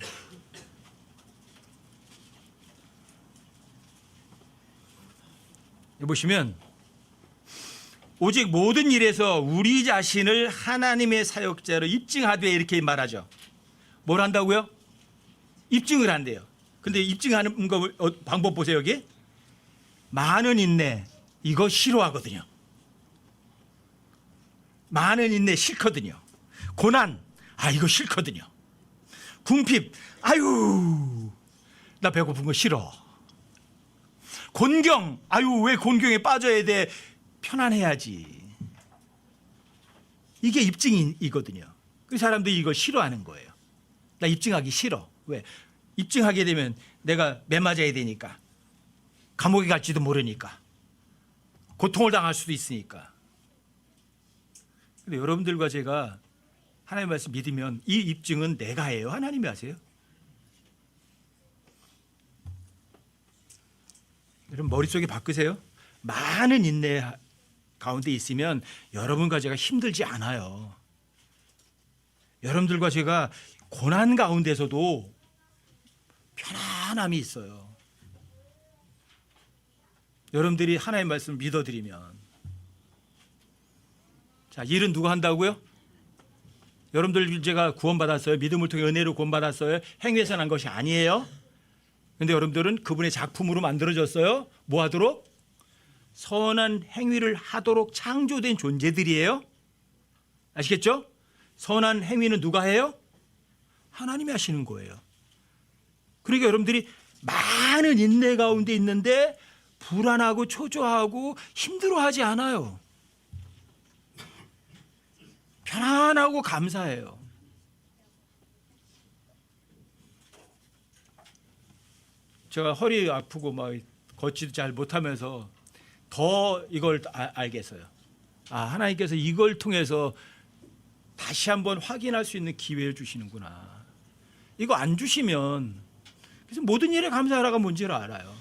A: 여기 보시면 오직 모든 일에서 우리 자신을 하나님의 사역자로 입증하되 이렇게 말하죠. 뭘 한다고요? 입증을 한대요. 근데 입증하는 거 방법 보세요. 여기 많은 인내 이거 싫어하거든요. 많은 인내 싫거든요. 고난 이거 싫거든요. 궁핍 아유 나 배고픈 거 싫어. 곤경 왜 곤경에 빠져야 돼. 편안해야지. 이게 입증이거든요. 그 사람들이 이거 싫어하는 거예요. 나 입증하기 싫어. 왜? 입증하게 되면 내가 매 맞아야 되니까. 감옥에 갈지도 모르니까. 고통을 당할 수도 있으니까. 근데 여러분들과 제가 하나님의 말씀 믿으면 이 입증은 내가 해요? 하나님이 하세요? 여러분 머릿속에 바꾸세요. 많은 인내 가운데 있으면 여러분과 제가 힘들지 않아요. 여러분들과 제가 고난 가운데서도 편안함이 있어요. 여러분들이 하나님의 말씀을 믿어드리면. 자, 일은 누가 한다고요? 여러분들 제가 구원받았어요. 믿음을 통해 은혜로 구원받았어요. 행위에서 난 것이 아니에요. 그런데 여러분들은 그분의 작품으로 만들어졌어요. 뭐 하도록? 선한 행위를 하도록 창조된 존재들이에요. 아시겠죠? 선한 행위는 누가 해요? 하나님이 하시는 거예요. 그러니까 여러분들이 많은 인내 가운데 있는데 불안하고 초조하고 힘들어하지 않아요. 편안하고 감사해요. 제가 허리 아프고 막 걷지도 잘 못하면서 더 이걸 알겠어요. 하나님께서 이걸 통해서 다시 한번 확인할 수 있는 기회를 주시는구나. 이거 안 주시면, 그래서 모든 일에 감사하라가 뭔지를 알아요.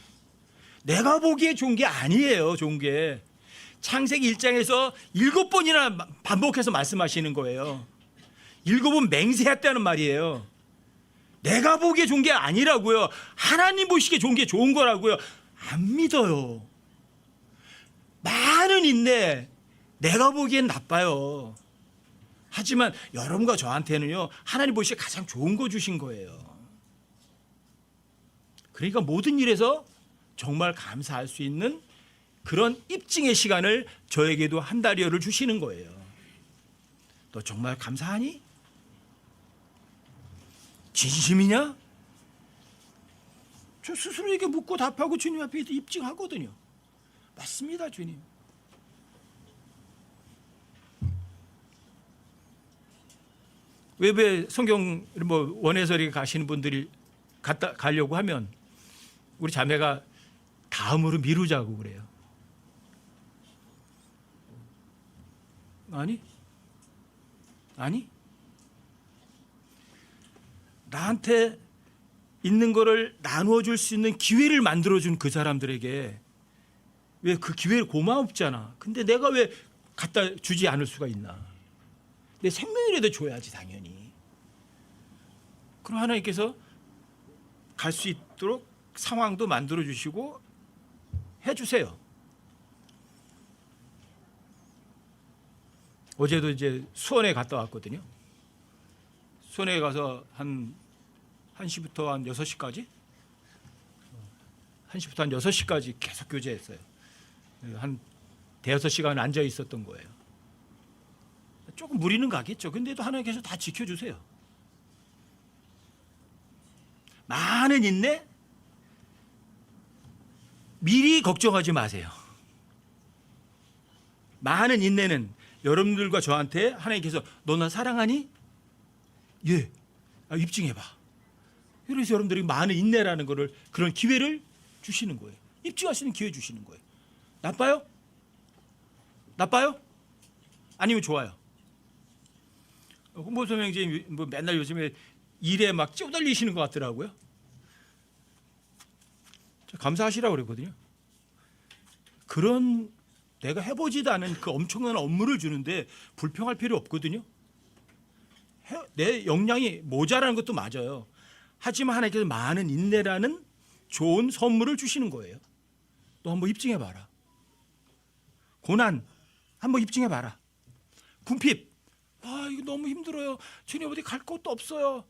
A: 내가 보기에 좋은 게 아니에요. 좋은 게 창세기 1장에서 7번이나 반복해서 말씀하시는 거예요. 7번 맹세했다는 말이에요. 내가 보기에 좋은 게 아니라고요. 하나님 보시기에 좋은 게 좋은 거라고요. 안 믿어요. 많은 인내, 내가 보기엔 나빠요. 하지만 여러분과 저한테는요, 하나님 보시기에 가장 좋은 거 주신 거예요. 그러니까 모든 일에서 정말 감사할 수 있는 그런 입증의 시간을 저에게도 한 달여를 주시는 거예요. 너 정말 감사하니? 진심이냐? 저 스스로에게 묻고 답하고 주님 앞에 입증하거든요. 맞습니다, 주님. 외부에 성경 원해설에 가시는 분들이 가려고 하면 우리 자매가 다음으로 미루자고 그래요. 아니 나한테 있는 거를 나누어 줄 수 있는 기회를 만들어 준 그 사람들에게 왜 그 기회를 고마웠잖아. 근데 내가 왜 갖다 주지 않을 수가 있나? 내 생명이라도 줘야지 당연히. 그럼 하나님께서 갈 수 있도록 상황도 만들어 주시고 해 주세요. 어제도 이제 수원에 갔다 왔거든요. 수원에 가서 한 1시부터 한 6시까지 1시부터 한 6시까지 계속 교제했어요. 한 대여섯 시간 앉아 있었던 거예요. 조금 무리는 가겠죠. 근데도 하나님께서 다 지켜주세요. 많은 인내, 미리 걱정하지 마세요. 많은 인내는 여러분들과 저한테 하나님께서 너 나 사랑하니? 예. 입증해봐. 그래서 여러분들이 많은 인내라는 거를 그런 기회를 주시는 거예요. 입증할 수 있는 기회 주시는 거예요. 나빠요? 나빠요? 아니면 좋아요? 홍보선 형제님 뭐 맨날 요즘에 일에 막 쪼달리시는 것 같더라고요. 감사하시라고 그랬거든요. 그런 내가 해보지도 않은 그 엄청난 업무를 주는데 불평할 필요 없거든요. 내 역량이 모자라는 것도 맞아요. 하지만 하나님께서 많은 인내라는 좋은 선물을 주시는 거예요. 너 한번 입증해봐라. 고난 한번 입증해봐라. 궁핍, 이거 너무 힘들어요. 주님 어디 갈 곳도 없어요.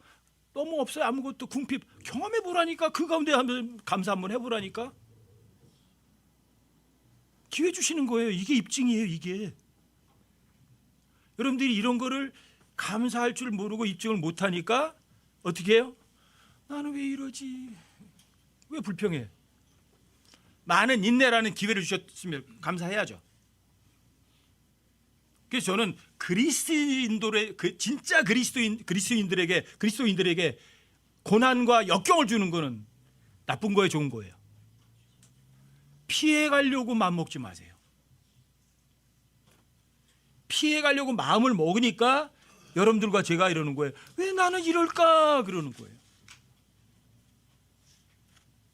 A: 너무 없어요. 아무것도. 궁핍 경험해보라니까. 그 가운데 한번 감사 한번 해보라니까. 기회 주시는 거예요. 이게 입증이에요. 이게. 여러분들이 이런 거를 감사할 줄 모르고 입증을 못하니까 어떻게 해요? 나는 왜 이러지? 왜 불평해? 많은 인내라는 기회를 주셨으면 감사해야죠. 그래서 저는 그리스도인들의 진짜 그리스도인들에게 고난과 역경을 주는 거는 나쁜 거예요, 좋은 거예요? 피해 가려고 마음 먹지 마세요. 피해 가려고 마음을 먹으니까 여러분들과 제가 이러는 거예요. 왜 나는 이럴까? 그러는 거예요.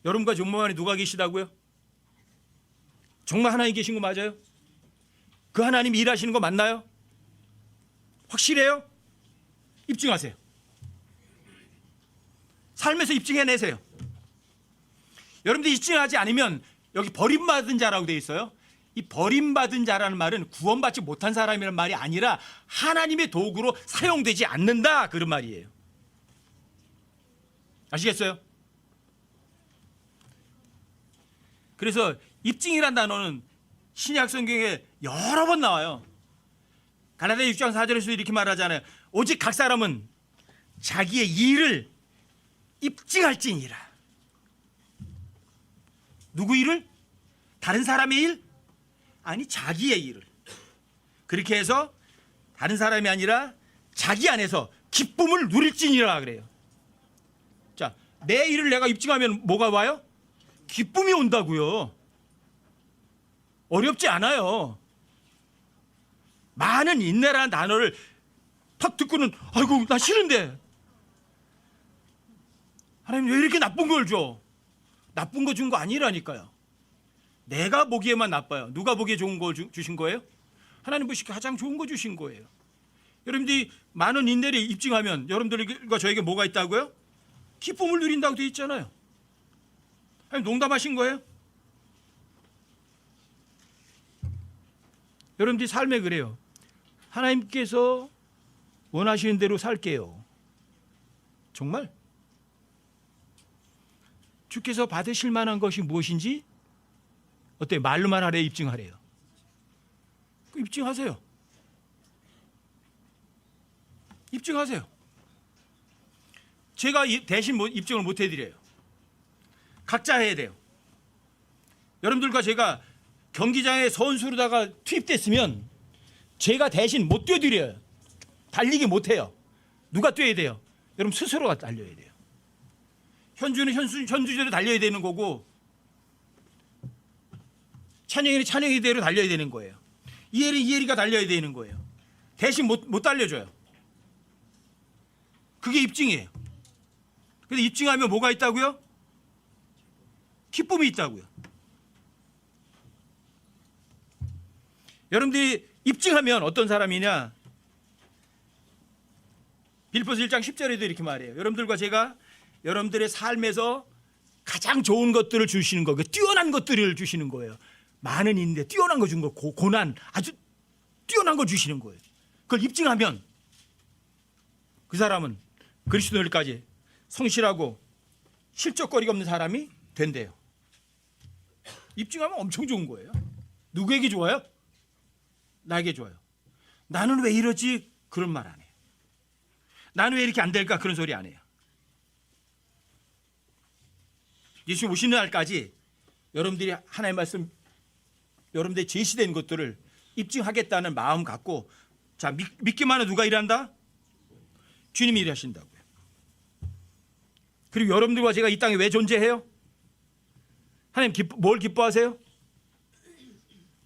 A: 여러분과 정말 안에 누가 계시다고요? 정말 하나님 계신 거 맞아요? 그 하나님 일하시는 거 맞나요? 확실해요? 입증하세요. 삶에서 입증해내세요. 여러분들 입증하지 않으면 여기 버림받은 자라고 되어 있어요. 이 버림받은 자라는 말은 구원받지 못한 사람이라는 말이 아니라 하나님의 도구로 사용되지 않는다, 그런 말이에요. 아시겠어요? 그래서 입증이란 단어는 신약 성경에 여러 번 나와요. 갈라디아 6장 4절에서 이렇게 말하잖아요. 오직 각 사람은 자기의 일을 입증할지니라. 누구 일을? 다른 사람의 일? 아니, 자기의 일을. 그렇게 해서 다른 사람이 아니라 자기 안에서 기쁨을 누릴지니라 그래요. 자, 내 일을 내가 입증하면 뭐가 와요? 기쁨이 온다고요. 어렵지 않아요. 많은 인내라는 단어를 탁 듣고는 아이고 나 싫은데. 하나님 왜 이렇게 나쁜 걸 줘? 나쁜 거 준 거 아니라니까요. 내가 보기에만 나빠요. 누가 보기에 좋은 거 주신 거예요? 하나님 보시기에 가장 좋은 거 주신 거예요. 여러분들이 많은 인내를 입증하면 여러분들과 저에게 뭐가 있다고요? 기쁨을 누린다고 되어 있잖아요. 아니 농담하신 거예요? 여러분들이 삶에 그래요. 하나님께서 원하시는 대로 살게요. 정말? 주께서 받으실 만한 것이 무엇인지 어때요? 말로만 하래요? 입증하래요? 입증하세요. 입증하세요. 제가 대신 입증을 못 해드려요. 각자 해야 돼요. 여러분들과 제가 경기장에 선수로다가 투입됐으면 제가 대신 못 뛰어드려요. 달리기 못해요. 누가 뛰어야 돼요? 여러분 스스로가 달려야 돼요. 현주는 현주대로 달려야 되는 거고 찬영이는 찬영이대로 달려야 되는 거예요. 이혜리 이혜리가 달려야 되는 거예요. 대신 못 달려줘요. 그게 입증이에요. 근데 입증하면 뭐가 있다고요? 기쁨이 있다고요. 여러분들이 입증하면 어떤 사람이냐? 빌립보서 1장 10절에도 이렇게 말해요. 여러분들과 제가 여러분들의 삶에서 가장 좋은 것들을 주시는 거예요. 뛰어난 것들을 주시는 거예요. 많은 인데 뛰어난 거 준 거, 고난 아주 뛰어난 거 주시는 거예요. 그걸 입증하면 그 사람은 그리스도인까지 성실하고 실적거리가 없는 사람이 된대요. 입증하면 엄청 좋은 거예요. 누구에게 좋아요? 나에게 좋아요. 나는 왜 이러지? 그런 말 안 해요. 나는 왜 이렇게 안 될까? 그런 소리 안 해요. 예수 오시는 날까지 여러분들이 하나님의 말씀, 여러분들이 제시된 것들을 입증하겠다는 마음 갖고, 자, 믿기만 하면 누가 일한다? 주님이 일하신다고요. 그리고 여러분들과 제가 이 땅에 왜 존재해요? 하나님 뭘 기뻐하세요?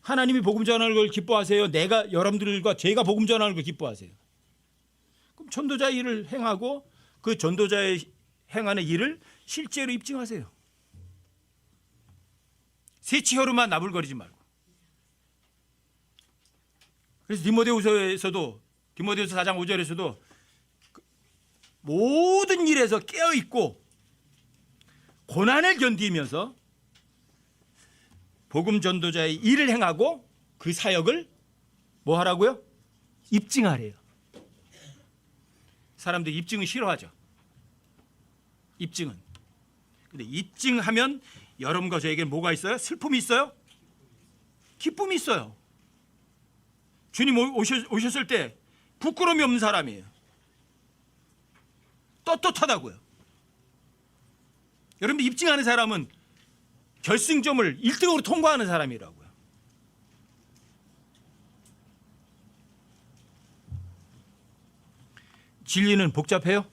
A: 하나님이 복음 전하는 걸 기뻐하세요? 내가 여러분들과 제가 복음 전하는 걸 기뻐하세요? 그럼 전도자의 일을 행하고 그 전도자의 행하는 일을 실제로 입증하세요. 새치혀로만 나불거리지 말고. 그래서 디모데후서에서도, 디모데후서 4장 5절에서도 모든 일에서 깨어있고 고난을 견디면서 복음 전도자의 일을 행하고 그 사역을 뭐 하라고요? 입증하래요. 사람들이 입증은 싫어하죠. 입증은. 근데 입증하면 여러분과 저에게 뭐가 있어요? 슬픔이 있어요? 기쁨이 있어요. 주님 오셨을 때 부끄러움이 없는 사람이에요. 떳떳하다고요. 여러분 입증하는 사람은 결승점을 1등으로 통과하는 사람이라고요. 진리는 복잡해요?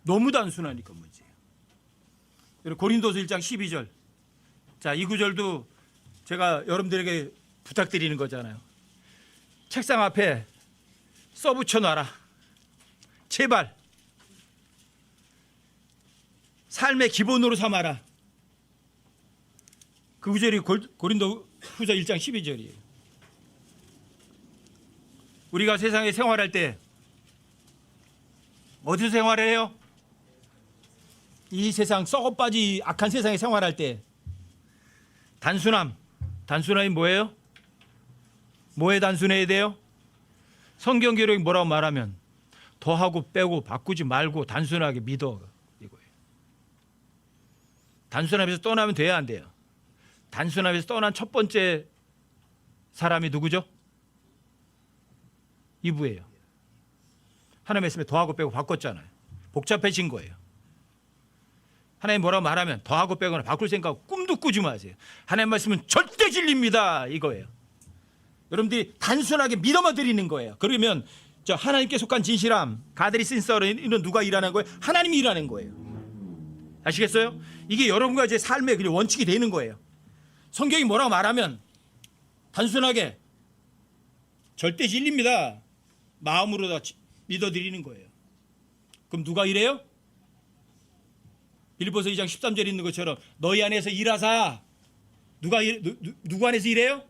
A: 너무 단순하니까 문제예요. 고린도서 1장 12절. 자, 이 구절도 제가 여러분들에게 부탁드리는 거잖아요. 책상 앞에 써붙여 놔라. 제발. 삶의 기본으로 삼아라. 그 구절이 고린도 후서 1장 12절이에요. 우리가 세상에 생활할 때 어디서 생활해요? 이 세상 썩어빠지 악한 세상에 생활할 때 단순함이 뭐예요? 뭐에 단순해야 돼요? 성경 기록이 뭐라고 말하면 더하고 빼고 바꾸지 말고 단순하게 믿어, 이거예요. 단순함에서 떠나면 돼야 안 돼요? 단순함에서 떠난 첫 번째 사람이 누구죠? 이브예요. 하나님 말씀에 더하고 빼고 바꿨잖아요. 복잡해진 거예요. 하나님 뭐라고 말하면 더하고 빼거나 바꿀 생각 꿈도 꾸지 마세요. 하나님 말씀은 절대 진리입니다, 이거예요. 여러분들이 단순하게 믿어만 드리는 거예요. 그러면 저 하나님께 속한 진실함, 가들이 신서는 누가 일하는 거예요? 하나님이 일하는 거예요. 아시겠어요? 이게 여러분과 제 삶의 그냥 원칙이 되는 거예요. 성경이 뭐라고 말하면 단순하게 절대 진리입니다. 마음으로 다 믿어드리는 거예요. 그럼 누가 이래요? 빌립보서 2장 13절에 있는 것처럼 너희 안에서 일하사. 누구 안에서 일해요?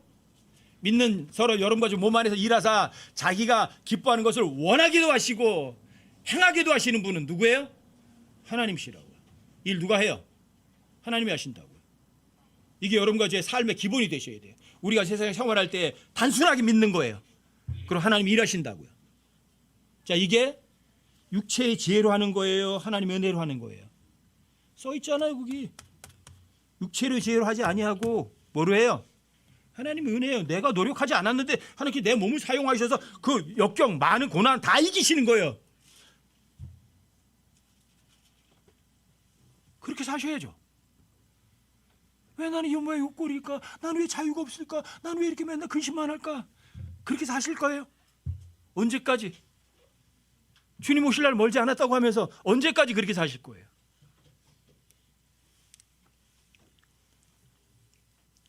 A: 믿는 서로 여러분과 몸 안에서 일하사 자기가 기뻐하는 것을 원하기도 하시고 행하기도 하시는 분은 누구예요? 하나님이시라고요. 일 누가 해요? 하나님이 하신다고요. 이게 여러분과 제 삶의 기본이 되셔야 돼요. 우리가 세상에 생활할 때 단순하게 믿는 거예요. 그럼 하나님이 일하신다고요. 자, 이게 육체의 지혜로 하는 거예요? 하나님의 은혜로 하는 거예요? 써 있잖아요, 거기. 육체의 지혜로 하지 아니하고 뭐로 해요? 하나님의 은혜예요. 내가 노력하지 않았는데 하나님께 내 몸을 사용하셔서 그 역경, 많은 고난 다 이기시는 거예요. 그렇게 사셔야죠. 왜 나는 이 모양 욕골일까? 나는 왜 자유가 없을까? 나는 왜 이렇게 맨날 근심만 할까? 그렇게 사실 거예요. 언제까지? 주님 오실 날 멀지 않았다고 하면서 언제까지 그렇게 사실 거예요?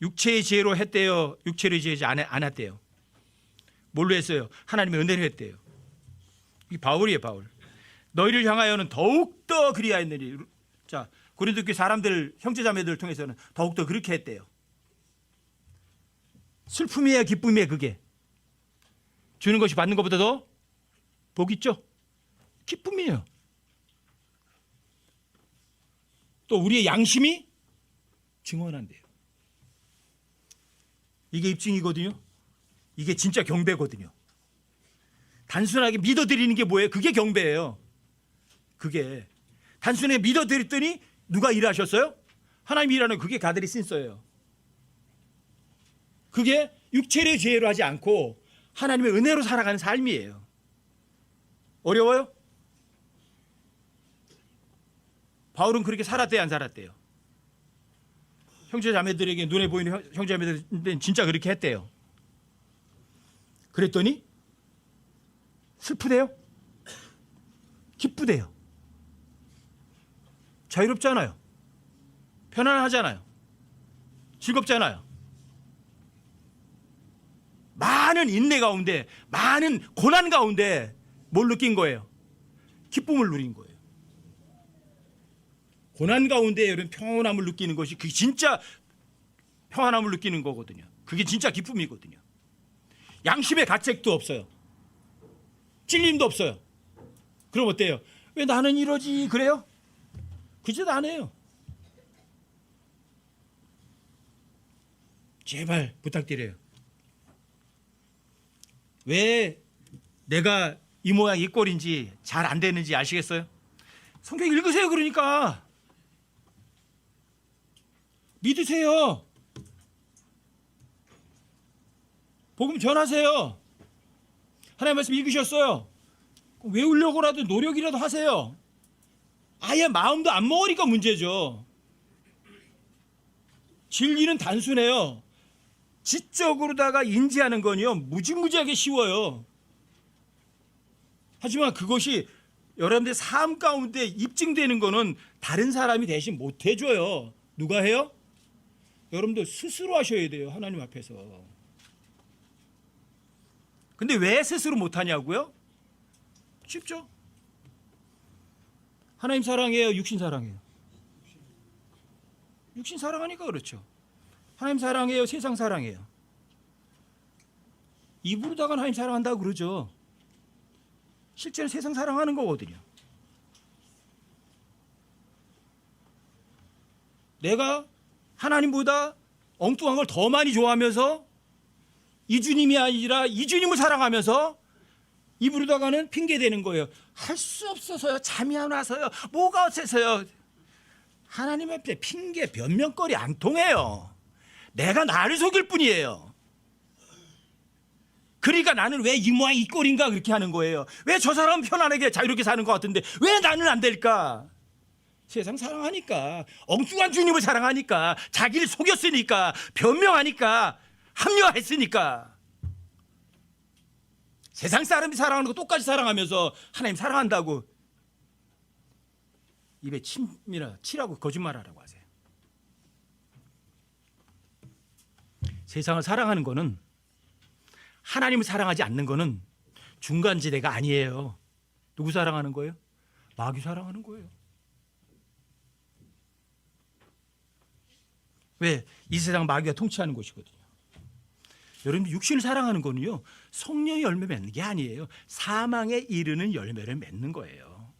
A: 육체의 지혜로 했대요? 육체의 지혜지 안 했대요? 뭘로 했어요? 하나님의 은혜로 했대요. 이게 바울이에요, 바울. 너희를 향하여는 더욱더 그리하였느니. 자, 고린도 교회 사람들, 형제자매들을 통해서는 더욱더 그렇게 했대요. 슬픔이에요, 기쁨이에요, 그게? 주는 것이 받는 것보다 더 복 있죠? 기쁨이에요. 또 우리의 양심이 증언한대요. 이게 입증이거든요. 이게 진짜 경배거든요. 단순하게 믿어드리는 게 뭐예요? 그게 경배예요. 그게 단순하게 믿어드렸더니 누가 일하셨어요? 하나님이 일하는 그게 가들이 쓴서예요. 그게 육체의 죄로 하지 않고 하나님의 은혜로 살아가는 삶이에요. 어려워요? 바울은 그렇게 살았대요, 안 살았대요? 형제자매들에게 눈에 보이는 형제자매들은 진짜 그렇게 했대요. 그랬더니 슬프대요? 기쁘대요. 자유롭잖아요. 편안하잖아요. 즐겁잖아요. 많은 인내 가운데, 많은 고난 가운데 뭘 느낀 거예요? 기쁨을 누린 거예요. 고난 가운데 이런 평온함을 느끼는 것이 그게 진짜 평안함을 느끼는 거거든요. 그게 진짜 기쁨이거든요. 양심의 가책도 없어요. 찔림도 없어요. 그럼 어때요? 왜 나는 이러지? 그래요? 그 짓 안 해요. 제발 부탁드려요. 왜 내가 이 모양 이 꼴인지 잘 안 되는지 아시겠어요? 성경 읽으세요. 그러니까 믿으세요. 복음 전하세요. 하나님 말씀 읽으셨어요. 외우려고라도 노력이라도 하세요. 아예 마음도 안 먹으니까 문제죠. 진리는 단순해요. 지적으로다가 인지하는 건요 무지무지하게 쉬워요. 하지만 그것이 여러분들 삶 가운데 입증되는 거는 다른 사람이 대신 못 해줘요. 누가 해요? 여러분들 스스로 하셔야 돼요. 하나님 앞에서. 근데 왜 스스로 못하냐고요? 쉽죠. 하나님 사랑해요? 육신 사랑해요? 육신 사랑하니까 그렇죠. 하나님 사랑해요? 세상 사랑해요? 입으로다가 하나님 사랑한다고 그러죠. 실제로 세상 사랑하는 거거든요. 내가 하나님보다 엉뚱한 걸 더 많이 좋아하면서 이주님이 아니라 이주님을 사랑하면서 입으로다가는 핑계대는 거예요. 할 수 없어서요. 잠이 안 와서요. 뭐가 어째서요. 하나님 앞에 핑계 변명거리 안 통해요. 내가 나를 속일 뿐이에요. 그러니까 나는 왜 이 모양 이 꼴인가 그렇게 하는 거예요. 왜 저 사람은 편안하게 자유롭게 사는 것 같은데 왜 나는 안 될까? 세상 사랑하니까, 엉뚱한 주님을 사랑하니까, 자기를 속였으니까, 변명하니까, 합리화했으니까. 세상 사람이 사랑하는 거 똑같이 사랑하면서 하나님 사랑한다고 입에 침이나 치라고 거짓말하라고 하세요. 세상을 사랑하는 거는 하나님을 사랑하지 않는 거는 중간지대가 아니에요. 누구 사랑하는 거예요? 마귀 사랑하는 거예요. 왜? 이 세상 마귀가 통치하는 곳이거든요. 여러분, 육신을 사랑하는 거는요, 성령의 열매 맺는 게 아니에요. 사망에 이르는 열매를 맺는 거예요.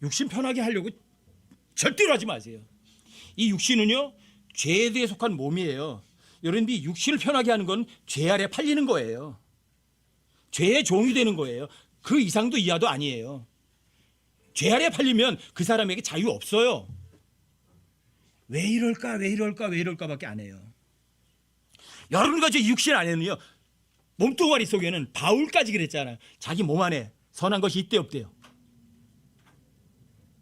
A: 육신 편하게 하려고 절대로 하지 마세요. 이 육신은요, 죄에 대해 속한 몸이에요. 여러분이 육신을 편하게 하는 건 죄 아래 팔리는 거예요. 죄의 종이 되는 거예요. 그 이상도 이하도 아니에요. 죄 아래 팔리면 그 사람에게 자유 없어요. 왜 이럴까 밖에 안 해요. 여러분과 제 육신 안에는요, 몸뚱아리 속에는 바울까지 그랬잖아요. 자기 몸 안에 선한 것이 있대 없대요.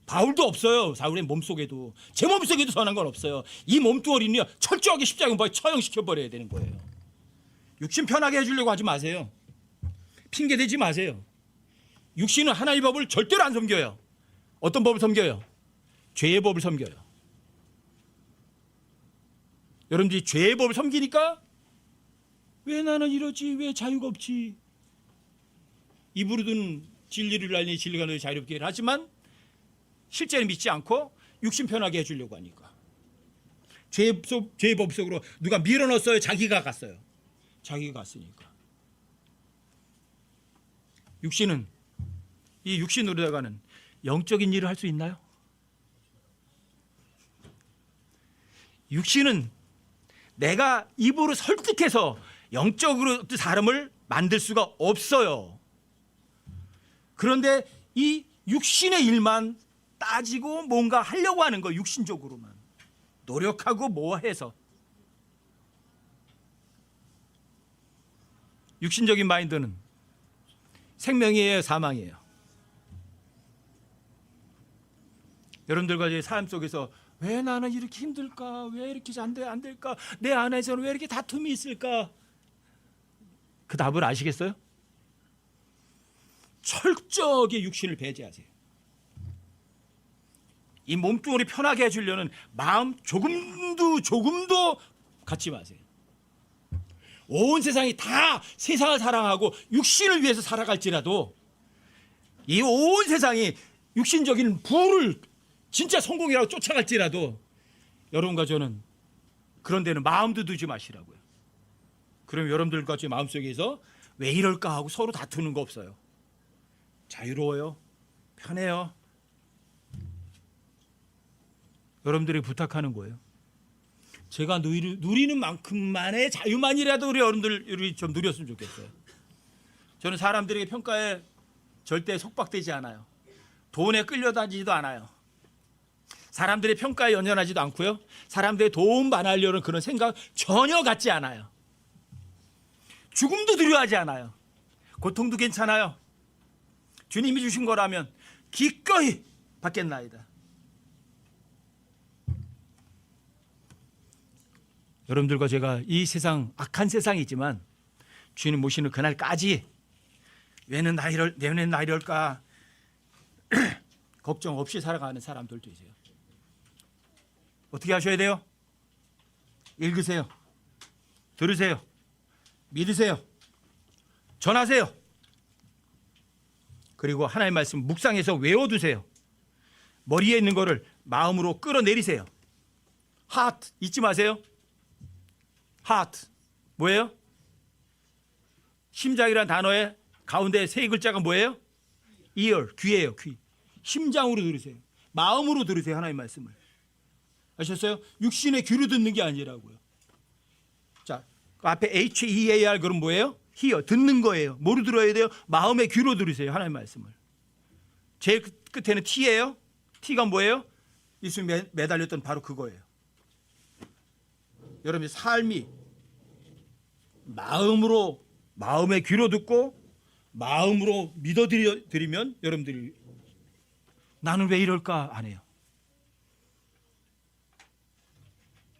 A: 바울도 없어요. 사울의 몸속에도, 제 몸속에도 선한 건 없어요. 이 몸뚱아리는요, 철저하게 십자가에 처형시켜버려야 되는 거예요. 육신 편하게 해주려고 하지 마세요. 핑계 대지 마세요. 육신은 하나님의 법을 절대로 안 섬겨요. 어떤 법을 섬겨요? 죄의 법을 섬겨요. 여러분들이 죄의 법을 섬기니까 왜 나는 이러지? 왜 자유가 없지? 입으로는 진리를 알리니 진리가 너희 자유롭게 하지만 실제로 믿지 않고 육신 편하게 해주려고 하니까 죄의 법 속으로 누가 밀어넣었어요? 자기가 갔어요. 자기가 갔으니까. 육신은, 이 육신으로다가는 영적인 일을 할 수 있나요? 육신은 내가 입으로 설득해서 영적으로 사람을 만들 수가 없어요. 그런데 이 육신의 일만 따지고 뭔가 하려고 하는 거, 육신적으로만 노력하고 뭐 해서. 육신적인 마인드는 생명이에요, 사망이에요? 여러분들과 제 삶 속에서 왜 나는 이렇게 힘들까? 왜 이렇게 안 될까? 내 안에서는 왜 이렇게 다툼이 있을까? 그 답을 아시겠어요? 철저하게 육신을 배제하세요. 이 몸뚱아리 편하게 해주려는 마음 조금도 갖지 마세요. 온 세상이 다 세상을 사랑하고 육신을 위해서 살아갈지라도 이 온 세상이 육신적인 부를 진짜 성공이라고 쫓아갈지라도 여러분과 저는 그런 데는 마음도 두지 마시라고요. 그럼 여러분들과 제 마음속에서 왜 이럴까 하고 서로 다투는 거 없어요. 자유로워요. 편해요. 여러분들이 부탁하는 거예요. 제가 누리는 만큼만의 자유만이라도 우리 여러분들이 좀 누렸으면 좋겠어요. 저는 사람들에게 평가에 절대 속박되지 않아요. 돈에 끌려다니지도 않아요. 사람들의 평가에 연연하지도 않고요. 사람들의 도움 받으려는 그런 생각 전혀 갖지 않아요. 죽음도 두려워하지 않아요. 고통도 괜찮아요. 주님이 주신 거라면 기꺼이 받겠나이다. 여러분들과 제가 이 세상, 악한 세상이지만 주님 모시는 그날까지 왜는 나 이럴까 걱정 없이 살아가는 사람들도 있어요. 어떻게 하셔야 돼요? 읽으세요. 들으세요. 믿으세요. 전하세요. 그리고 하나님의 말씀 묵상해서 외워두세요. 머리에 있는 거를 마음으로 끌어내리세요. 하트 잊지 마세요. 하트 뭐예요? 심장이라는 단어의 가운데 세 글자가 뭐예요? ear, 귀예요. 귀. 심장으로 들으세요. 마음으로 들으세요. 하나님의 말씀을. 아셨어요? 육신의 귀로 듣는 게 아니라고요. 자, 그 앞에 HEAR 그럼 뭐예요? hear, 듣는 거예요. 뭐로 들어야 돼요? 마음의 귀로 들으세요. 하나님의 말씀을. 제일 끝에는 T예요. T가 뭐예요? 예수님이 매달렸던 바로 그거예요. 여러분의 삶이 마음의 귀로 듣고 마음으로 믿어드리면 여러분들이 나는 왜 이럴까 안 해요.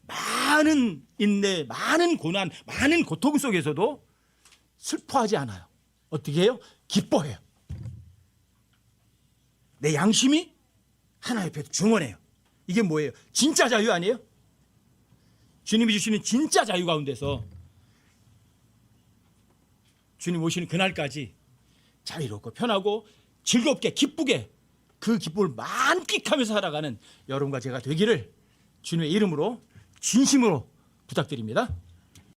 A: 많은 인내, 많은 고난, 많은 고통 속에서도 슬퍼하지 않아요. 어떻게 해요? 기뻐해요. 내 양심이 하나 옆에 중원해요. 이게 뭐예요? 진짜 자유 아니에요? 주님이 주시는 진짜 자유 가운데서 주님 오시는 그날까지 자유롭고 편하고 즐겁게 기쁘게 그 기쁨을 만끽하면서 살아가는 여러분과 제가 되기를 주님의 이름으로 진심으로 부탁드립니다.